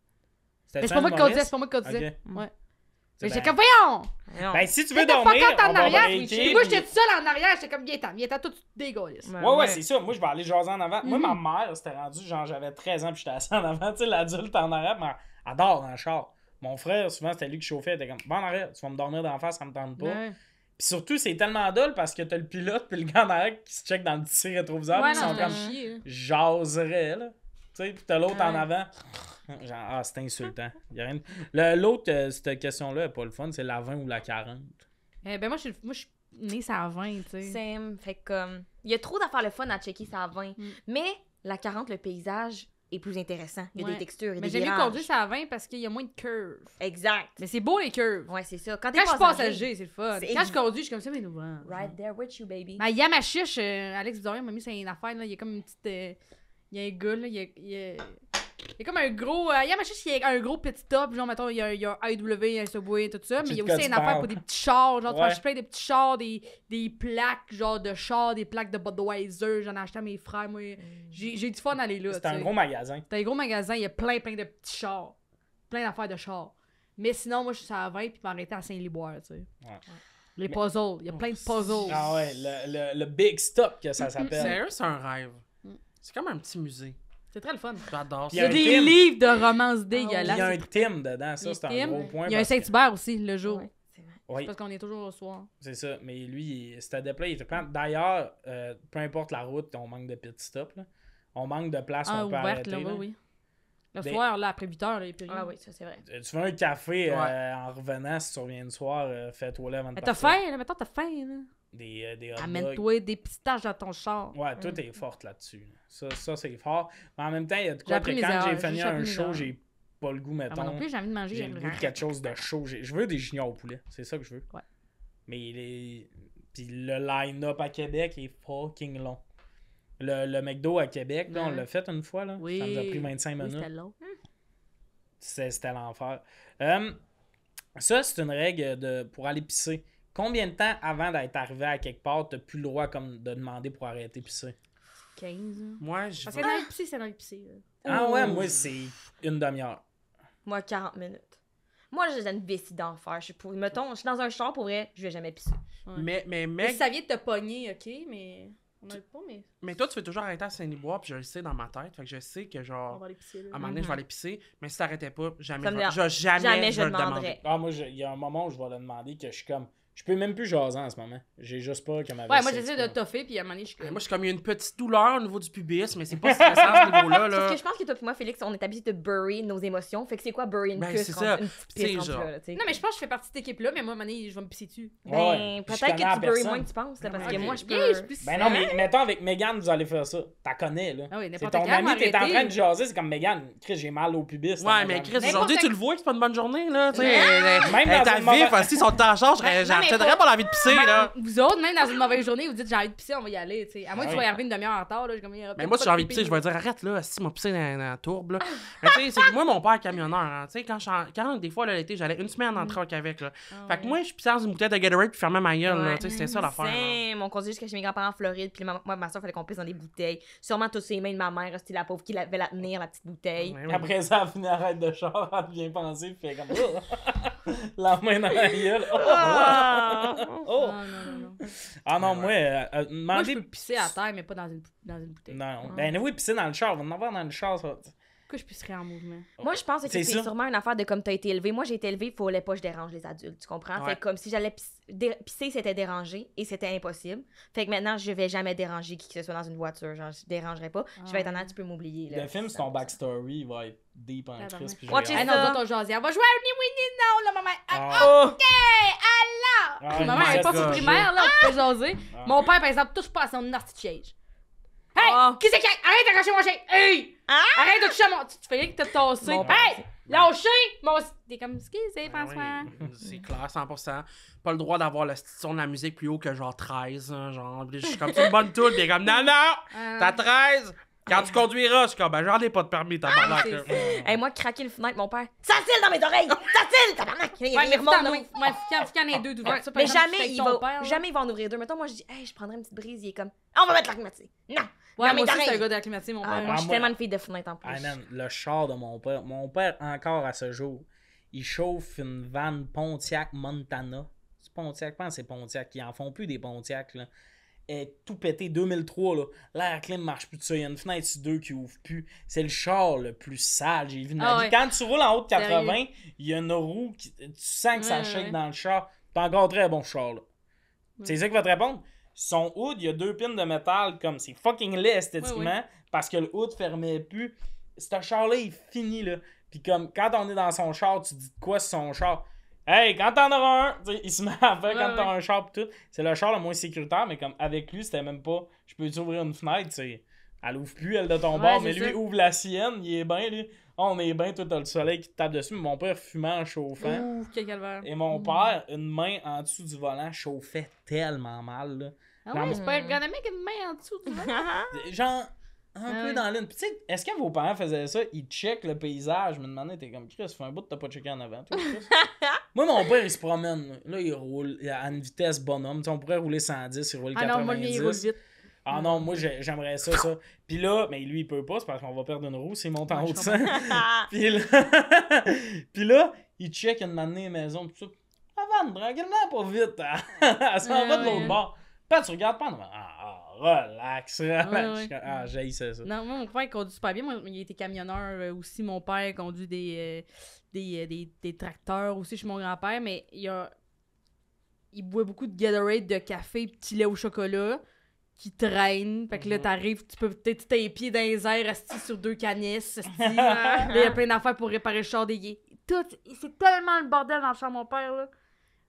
S1: C'était
S3: Mais c'est pas moi qui conduisais, c'est pas moi qui conduisais.
S1: Ok.
S3: Ouais.
S1: C'est
S3: Mais j'étais
S1: bien.
S3: comme, voyons!
S2: Non.
S1: Ben, si tu veux
S3: Get the
S1: dormir,
S3: fuck out
S1: on
S3: en
S1: va
S3: arrière!
S1: breaker,
S3: Puis moi,
S1: puis-
S3: j'étais tout seul en arrière, j'étais comme, viens-t'en, tout dégueulasse.
S1: Ouais, c'est ça. Moi, je vais aller jaser en avant. Moi, ma mère, c'était rendu, genre, j'avais 13 ans, puis j'étais assis en avant. Tu sais, l'adulte en arrière, mais elle dort dans le char. Mon frère, souvent, c'était lui qui chauffait. Il était comme, bon, en arrière, tu vas me dormir d'en face, ça me tente pas.
S3: Ouais.
S1: Puis surtout, c'est tellement dole parce que t'as le pilote, puis le gars en arrière qui se check dans le petit rétroviseur,
S3: Ouais,
S1: puis ils sont
S3: non,
S1: comme,
S3: c'est chier, là.
S1: jaserait, là. Tu sais, puis t'as l'autre en
S3: Ouais.
S1: avant. Genre, ah, c'est insultant. Y a rien... L'autre, cette question-là, est pas le fun, c'est la 20 ou la 40.
S3: Ben moi, je suis née ça à 20, tu sais.
S2: Same. Fait que, comme, il y a trop d'affaires le fun à checker, ça à 20.
S3: Mm.
S2: Mais la 40, le paysage est plus intéressant. Il y a
S3: Ouais.
S2: des textures, il y a
S3: Mais
S2: des
S3: j'aime mieux
S2: virages.
S3: conduire ça à 20 parce qu'il y a moins de curves.
S2: Exact.
S3: Mais c'est beau, les curves.
S2: Ouais, c'est ça. Quand t'es
S3: Quand je suis
S2: passager,
S3: passager, c'est le fun.
S2: C'est
S3: Quand je conduis, je suis comme ça, mais nous,
S2: right there with you, baby.
S3: Ben, Yamachiche, Alex Dorian m'a mis sur une affaire, là. Il y a comme une petite. Il y a un gars, là. Il y a comme un gros. Yamachiche, il y a un gros petit top. Genre, mettons, il y a un IW, un Subway, tout ça. Mais il y a
S1: de
S3: aussi
S1: quoi
S3: une
S1: tu
S3: affaire
S1: parles?
S3: pour des petits chars. Genre, tu
S1: Ouais.
S3: vas acheter des petits chars, des plaques, genre de chars, des plaques de Budweiser. J'en ai acheté à mes frères. Moi, j'ai du fun à aller là.
S1: C'est
S3: tu
S1: un
S3: sais.
S1: gros magasin.
S3: C'est un gros magasin, il y a plein de petits chars. Plein d'affaires de chars. Mais sinon, moi, je suis à 20 puis m'arrêter à Saint-Liboire, tu sais.
S1: Ouais.
S3: Les puzzles, il y a plein de puzzles.
S1: Ah ouais, le Big Stop que ça s'appelle.
S4: Sérieux, c'est un rêve.
S3: Mm.
S4: C'est comme un petit musée.
S3: C'est très le fun.
S4: J'adore
S1: Puis
S3: Il y a
S1: un
S3: des
S1: thème.
S3: livres de romances
S1: Il y a
S3: dégueulasses.
S1: un thème dedans, ça
S3: Les
S1: c'est un
S3: thèmes.
S1: gros point.
S3: Il y a un
S1: parce que-
S3: Saint-Hubert aussi, le jour.
S2: Ouais, c'est vrai.
S1: Oui,
S3: Parce qu'on est toujours au soir.
S1: c'est ça. Mais lui, c'était déployé. Il était plein. D'ailleurs, peu importe la route, on manque de pit stop. Là. On manque de place où
S3: Ah,
S1: on peut
S3: ouverte,
S1: arrêter.
S3: là-bas,
S1: là.
S3: oui. Le
S1: Ben-
S3: soir, là, après 8 heures, là, il n'y a plus rien.
S2: Ah oui, ça c'est vrai.
S1: Tu veux un café
S4: Ouais.
S1: en revenant, si tu reviens le soir, fais-toi là avant de
S3: Mais t'as
S1: partir.
S3: faim, là, mettons, t'as faim, là.
S1: Des hot dogs.
S3: Amène-toi des pistaches dans ton char.
S1: Ouais, toi, t'es forte là-dessus. là. Ça c'est fort. Mais en même temps, il y a de
S3: J'ai
S1: quoi
S3: appris
S1: que
S3: mes
S1: quand
S3: erreurs,
S1: j'ai
S3: j'ai
S1: fini
S3: appris
S1: un
S3: mes
S1: show,
S3: erreurs.
S1: j'ai pas le goût,
S3: Ah, moi non
S1: mettons.
S3: plus, j'ai envie de manger.
S1: J'ai le goût de quelque chose de chaud. Je veux des juniors au poulet. C'est ça que je veux.
S3: Ouais.
S1: Mais Puis le line-up à Québec est fucking long. Le McDo à Québec, là, on
S3: Ouais.
S1: l'a fait une fois. Là.
S3: Oui.
S1: Ça nous a pris 25
S3: Oui,
S1: minutes.
S3: c'était long.
S1: C'était l'enfer. Ça, c'est une règle pour aller pisser. Combien de temps avant d'être arrivé à quelque part, t'as plus le droit comme, de demander pour arrêter de pisser?
S3: 15. Hein.
S4: Moi, je
S3: Parce
S4: vais-
S3: que dans l'épicé, c'est dans l'épicé.
S1: Ah ouais,
S2: Ouh.
S1: moi, c'est une demi-heure.
S2: Moi, 40 minutes. Moi, j'ai une vessie d'enfer. Mettons, je suis dans un char, pour vrai, je vais jamais pisser.
S4: Mais
S3: Mais
S4: mec,
S3: si ça vient de te pogner, ok, mais. On a pas, mais.
S4: mais toi, tu fais toujours arrêter à Saint-Liboire, puis je le sais dans ma tête. Fait que je sais que
S3: On
S4: genre,
S3: va aller pisser, là.
S4: à un moment donné, je vais aller pisser, mais si t'arrêtais pas, jamais,
S2: Ça me dérange.
S4: jamais
S2: je
S4: je
S2: le
S4: le demanderais.
S2: demanderais.
S1: Ah, moi, il y a un moment où je vais le demander que je suis comme. Je peux même plus jaser en ce moment. J'ai juste pas que ma
S3: Ouais, moi
S1: vessie
S3: j'essaie de
S1: explose.
S3: toffer, puis à un moment donné, je suis
S4: Moi,
S3: comme.
S4: je suis comme, il y a une petite douleur au niveau du pubis, mais c'est pas stressant à ce niveau-là.
S2: Parce
S4: Là.
S2: que je pense que toi et moi, Félix, on est habitués de bury nos émotions. Fait que c'est quoi bury une
S4: Ben,
S2: cuisse
S4: c'est
S2: rendu-
S4: ça.
S2: une petite
S4: Tu sais,
S2: pisse rendue
S4: genre.
S2: là, tu sais.
S3: Non, mais je pense que je fais partie de cette équipe-là, mais moi, à un moment donné, je vais me pisser dessus.
S2: Ben,
S1: Ouais, puis je
S2: peut-être
S1: connais la
S2: que tu bury
S1: personne.
S2: moins que tu penses, là, parce que
S4: Ok.
S2: moi, je peux...
S3: Yeah, je pisse.
S1: Ben non, mais mettons avec Megan, vous allez faire ça. T'as connais, là.
S3: Ah oui,
S1: C'est
S3: n'importe
S1: ton
S3: quand,
S1: ami, t'es en
S3: arrêtez.
S1: train de jaser, c'est comme Megan. Chris, j'ai mal au pubis.
S4: Ouais, mais Chris, aujourd'hui, tu le vois que c'est pas une bonne journée, là. Tu sais,
S1: Même dans
S4: ta
S1: une mauvaise-
S4: vie, si sont en charge,
S3: Ben, non, mais
S4: j'arrêterais pas l'envie de pisser, là.
S3: Vous autres, même dans une mauvaise journée, vous dites j'ai envie de pisser, on va y aller, tu sais. À moins que
S1: Ah
S3: tu
S1: oui.
S3: sois arrivé une demi-heure en retard, là, j'ai comme.
S4: Mais moi, si j'ai envie de pisser, je vais dire arrête, là, si m'a pissé dans la tourbe, là. Mais tu sais, c'est que moi, mon père est camionneur, hein. Tu sais, quand des fois, là, l'été, j'allais une semaine en truck avec, là. Fait que moi, je pissais dans une bouteille de Gatorade puis fermais ma gueule, là.
S2: Ouais.
S4: Tu sais, c'était ça l'affaire, là.
S2: On conduisait jusqu'à chez mes grands-parents en Floride, puis moi, ma soeur fallait qu'on pisse dans des bouteilles. Sûrement tous les mains de ma mère, c'était la pauvre qui devait la tenir, la petite bouteille.
S4: Ouais, ouais.
S1: Après ça, elle finit arrête de char, elle vient penser, puis fait comme. La main dans la gueule. Oh!
S2: Ah!
S1: Oh!
S3: Non, non, non.
S1: Ah non,
S4: Ouais.
S1: moi,
S3: Moi, je
S1: demander.
S3: peux pisser à terre, mais pas dans une bouteille.
S1: Non, ben oui, pisser dans le char, on va en avoir dans le char, ça.
S3: Pourquoi je pisserais en mouvement?
S2: Moi, je pense que
S1: C'est
S2: c'est
S1: ça.
S2: sûrement une affaire de comme t'as été élevé. Moi, j'ai été élevée, il fallait pas que je dérange les adultes, tu comprends?
S4: Ouais.
S2: Fait que comme si j'allais pisser, c'était dérangé et c'était impossible. Fait que maintenant, je vais jamais déranger qui que ce soit dans une voiture. Genre, je dérangerai pas. Je vais être honnête, tu peux m'oublier. là.
S1: Le film, c'est ton backstory, il va être deep en
S3: Tabarnak.
S1: Christ. puis
S2: Watch
S1: j'ai
S2: it.
S3: Ah
S1: hâte.
S3: non,
S2: ça.
S3: nous autres, on jasait. On va jouer à Ni Winnie Non, là, maman. Ah,
S1: Ah.
S2: Oh!
S1: Ah,
S3: maman,
S1: my
S3: elle est pas
S1: God.
S3: au primaire, là, on peut jaser.
S1: Ah.
S3: Mon père, par exemple, touche pas à son nasty siège. Hey!
S2: Ah.
S3: Qui c'est qui. Arrête d'accrocher mon chien! Hey!
S2: Ah!
S3: Arrête de toucher à mon. Tu fais rien que t'as tassé.
S2: Mon
S3: Hey! Lâchez! Mon. T'es comme, excusez,
S4: Ah
S3: François.
S4: oui, c'est clair, 100%. Pas le droit d'avoir le son de la musique plus haut que genre 13, hein, genre. Je suis comme, c'est une bonne toune, pis il est comme, non, non! T'as 13! Quand tu conduiras, je suis comme, ben j'en ai pas de permis, tabarnak, là.
S2: Hey, moi, craquer le fenêtre, mon père. Ça tire dans mes oreilles! Ça tire, tabarnak! Il
S3: Ouais, mais
S2: remonte
S3: putain,
S2: dans
S3: non,
S2: mes-
S3: ouais, quand il y en a deux d'ouverts. Ça, par
S2: Mais
S3: exemple,
S2: jamais
S3: si
S2: il,
S3: t'es avec ton
S2: va,
S3: père, là.
S2: jamais il va en ouvrir deux. Mettons, moi, je dis, hey, je prendrais une petite brise. Il est comme, on va mettre la climatisée. Non!
S3: Ouais,
S2: Non,
S3: moi
S2: mais
S3: aussi, c'est
S2: t'arrêtes.
S3: un gars de la climatisée, mon
S2: Ah,
S3: père.
S2: moi, je suis
S1: moi-
S2: tellement une fille de fenêtre en plus.
S1: Ah, man, le char de mon père. Mon père, encore à ce jour, il chauffe une vanne Pontiac Montana. C'est Pontiac, je pense que c'est Pontiac. Ils en font plus des Pontiac, là. Elle est tout pété, 2003, là. L'air clim marche plus de ça. Il y a une fenêtre sur deux qui ouvre plus. C'est le char le plus sale que j'ai vu de ma
S3: Ah
S1: vie.
S3: ouais.
S1: Quand tu roules en haut de 80,
S3: Sérieux?
S1: il y a une roue, tu sens que ça
S3: Ouais,
S1: shake
S3: ouais.
S1: dans le char. C'est encore très bon char, là.
S3: Ouais.
S1: C'est ça qui va te répondre. Son hood, il y a deux pins de métal, comme c'est fucking laid esthétiquement,
S3: Ouais,
S1: parce que le hood fermait plus. Ce char-là, il finit, là. Puis comme, quand on est dans son char, tu dis de quoi sur son char? Hey, quand t'en auras un, tu sais, il se met à faire quand
S3: Ouais,
S1: t'as un char pis tout. C'est le char le moins sécuritaire, mais comme avec lui, c'était même pas. Je peux ouvrir une fenêtre, tu sais. Elle ouvre plus, elle de ton
S3: Ouais,
S1: bord,
S3: c'est
S1: mais lui
S3: ça.
S1: ouvre la sienne, il est bien, lui. Oh, on est bien, toi t'as le soleil qui te tape dessus, mais mon père fumant en chauffant.
S3: Ouh, quel calvaire.
S1: Et mon père, une main en dessous du volant, chauffait tellement mal, là.
S3: Ah
S1: Non,
S3: ouais,
S1: mais-
S3: c'est pas ergonomique une main en dessous du ventre.
S1: Genre, un
S3: Ah
S1: peu
S3: oui.
S1: dans l'une. Puis tu sais, est-ce que vos parents faisaient ça? Ils checkent le paysage. Je me demandais, t'es comme, Chris, ça fait un bout que t'as pas checké en avant, toi, Chris. Moi, mon père, il se promène. Là, il roule à une vitesse bonhomme. Tu sais, on pourrait rouler 110, il roule
S3: Ah
S1: 90.
S3: non, moi, le mien, il roule vite.
S1: Ah non, moi, j'aimerais ça. Puis là, mais lui, il peut pas, c'est parce qu'on va perdre une roue s'il monte en
S3: Ouais,
S1: haut de
S3: je
S1: ça. Puis là, puis là, il check une année à la maison, tout ça. Ah, van, tranquillement, pas vite. Elle s'en va de l'autre
S3: ouais.
S1: bord. Puis tu regardes pas en avant. Relax, relax.
S3: ouais.
S1: Ah, j'haïssais ça.
S3: Non, moi, mon frère, il conduit super bien. Moi, il était camionneur aussi. Mon père conduit des tracteurs aussi chez mon grand-père. Mais il boit beaucoup de Gatorade, de café, petit lait au chocolat qui traîne. Fait que là, t'arrives, tu peux peut-être tes pieds dans les airs, assis sur deux canisses. asti. Là, il y a plein d'affaires pour réparer le char des tout. C'est tellement le bordel dans le char de mon père, là.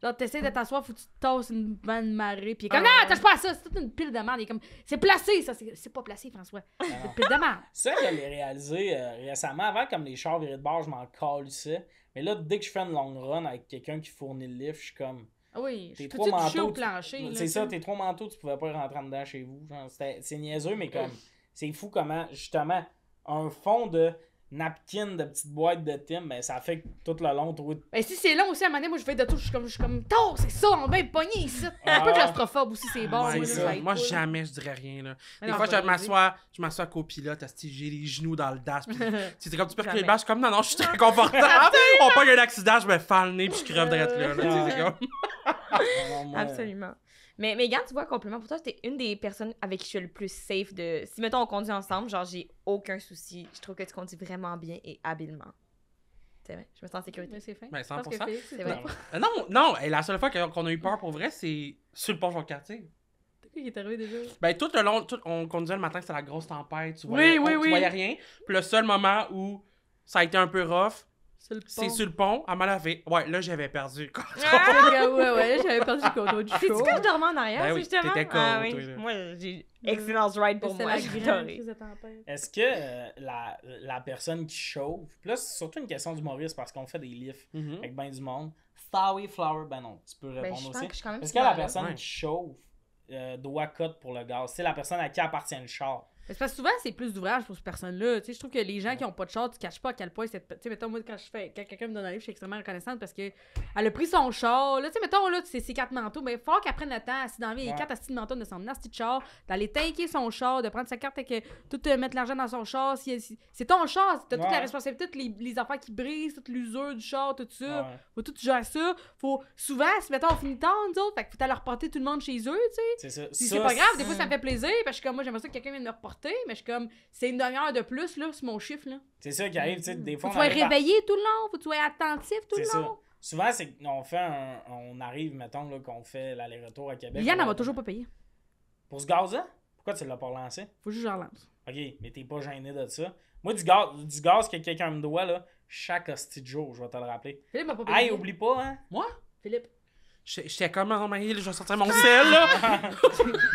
S3: Genre, t'essaies de t'asseoir, faut que tu te tasses une vanne marée. Puis il est comme, non, touche pas à ça, c'est toute une pile de merde. Il est comme, c'est placé, ça. C'est pas placé, François. C'est une pile de merde.
S1: Ça, je l'ai réalisé récemment. Avant, comme les chars virés de bord, je m'en calissais. Mais là, dès que je fais une long run avec quelqu'un qui fournit le lift, je suis comme,
S3: Ah oui, je
S1: tes
S3: suis tout
S1: 3
S3: de suite touché
S1: manteaux,
S3: au plancher. là,
S1: c'est ça,
S3: tu sais.
S1: tes 3 manteaux, tu pouvais pas rentrer en dedans chez vous. Genre, c'est niaiseux, mais comme, c'est fou comment, justement, un fond de napkin de petite boîte de Tim, ben ça fait que tout le long, toi,
S3: Ben, si c'est long aussi, à un moment donné, moi, je vais de tout, je suis comme, tard, c'est ça, on va être pogné ici. Un peu claustrophobe aussi, c'est bon.
S4: Ouais,
S3: moi,
S1: c'est
S3: là,
S1: ça.
S3: ça aide
S4: Moi,
S3: pas, là.
S4: jamais je dirais rien, là.
S3: Mais
S4: Des
S3: non,
S4: fois,
S3: je vais
S4: je m'assois copilote, j'ai les genoux dans le dash, pis c'est comme tu peux reculer le
S2: Jamais.
S4: bas, je suis comme, non, je suis très confortable. On pogne un accident, je me fends le nez, puis je crève direct là. Tu sais, c'est comme...
S1: non, moi,
S2: Absolument. Mais Megan, tu vois, compliment pour toi, t'es une des personnes avec qui je suis le plus safe de. Si, mettons, on conduit ensemble, genre, j'ai aucun souci. Je trouve que tu conduis vraiment bien et habilement. C'est vrai, je me sens en sécurité.
S3: Mais c'est fin.
S4: Ben,
S3: Je pense que
S4: 100%.
S3: Félix,
S2: C'est vrai.
S4: Non, et la seule fois qu'on a eu peur pour vrai, c'est sur le pont Jean-Cartier.
S3: C'est quoi qui est arrivé déjà?
S4: Ben, tout le long, on conduisait le matin, c'était la grosse tempête, tu
S3: Oui,
S4: voyais,
S3: oui.
S4: tu voyais rien. Puis le seul moment où ça a été un peu rough,
S3: C'est le
S4: c'est
S3: pont.
S4: sur le pont, à Malavé. Ouais, là, j'avais perdu le contrôle.
S3: Ouais, j'avais perdu le contrôle du
S2: C'est-tu
S3: show.
S2: quand je dormais en arrière,
S4: Ben
S2: ça,
S4: oui,
S2: justement?
S4: t'étais cool,
S2: Ah oui,
S4: toi, là.
S2: moi, j'ai excellence ride pour
S3: C'était
S2: moi,
S3: la
S2: j'ai
S3: grande
S2: adoré.
S3: crise de tempête.
S1: est-ce que la personne qui chauffe, puis là, c'est surtout une question d'humoriste parce qu'on fait des lifts
S4: Mhm.
S1: avec ben du monde. Stowy Flower, ben non, tu peux
S2: Ben,
S1: répondre
S2: je pense
S1: aussi.
S2: que je suis quand même
S1: Est-ce que la
S2: similaire.
S1: personne
S4: Ouais.
S1: qui chauffe doit cut pour le gaz? C'est la personne à qui appartient le char.
S3: Mais c'est parce que souvent, c'est plus d'ouvrage pour ces personnes-là. Tu sais, je trouve que les gens qui ont pas de char, tu caches pas à quel point cette. Tu sais, mettons, moi, quand quelqu'un me donne un livre, je suis extrêmement reconnaissante parce que elle a pris son char. Là, tu sais, mettons, là, c'est ses 4 manteaux. Mais il faut qu'elle prenne le temps, assis dans la vie, les
S1: Ouais.
S3: 4 assis de manteaux de son nasty de char, d'aller tanker son char, de prendre sa carte et tout mettre l'argent dans son char. C'est ton char, t'as toute
S1: Ouais.
S3: la responsabilité, toutes les affaires qui brisent, toute l'usure du char, tout ça.
S1: Ouais,
S3: Faut tout gérer ça. Faut souvent, si mettons, on finit tard, nous autres, fait que faut aller reporter tout le monde chez eux, tu sais.
S1: c'est ça.
S3: Puis
S1: Ça,
S3: c'est pas grave, des fois ça me fait plaisir, parce que je suis comme moi, j'aimerais ça que quelqu'un vienne me reporter, mais je suis comme, c'est une demi-heure de plus, là, c'est mon chiffre, là.
S1: C'est ça qui arrive, tu sais, des
S3: Faut
S1: fois.
S3: que tu
S1: on
S3: sois
S1: arrive à-
S3: réveillé tout le long, faut que tu sois attentif tout
S1: C'est
S3: le
S1: ça.
S3: long.
S1: Souvent, c'est qu'on fait on arrive, mettons, là, qu'on fait l'aller-retour à Québec.
S3: Liliane, elle
S1: on-
S3: m'a toujours pas payé.
S1: Pour ce gaz-là? Pourquoi tu l'as pas relancé?
S3: Faut juste que je relance.
S1: Ok, mais t'es pas gêné de ça. Moi, du gaz que quelqu'un me doit, là, chaque hostie de jour, je vais te le rappeler.
S3: Philippe m'a pas payé.
S1: Hey, oublie pas, hein?
S4: Moi?
S3: Philippe.
S4: J'étais comme, oh my, je vais sortir mon sel, là.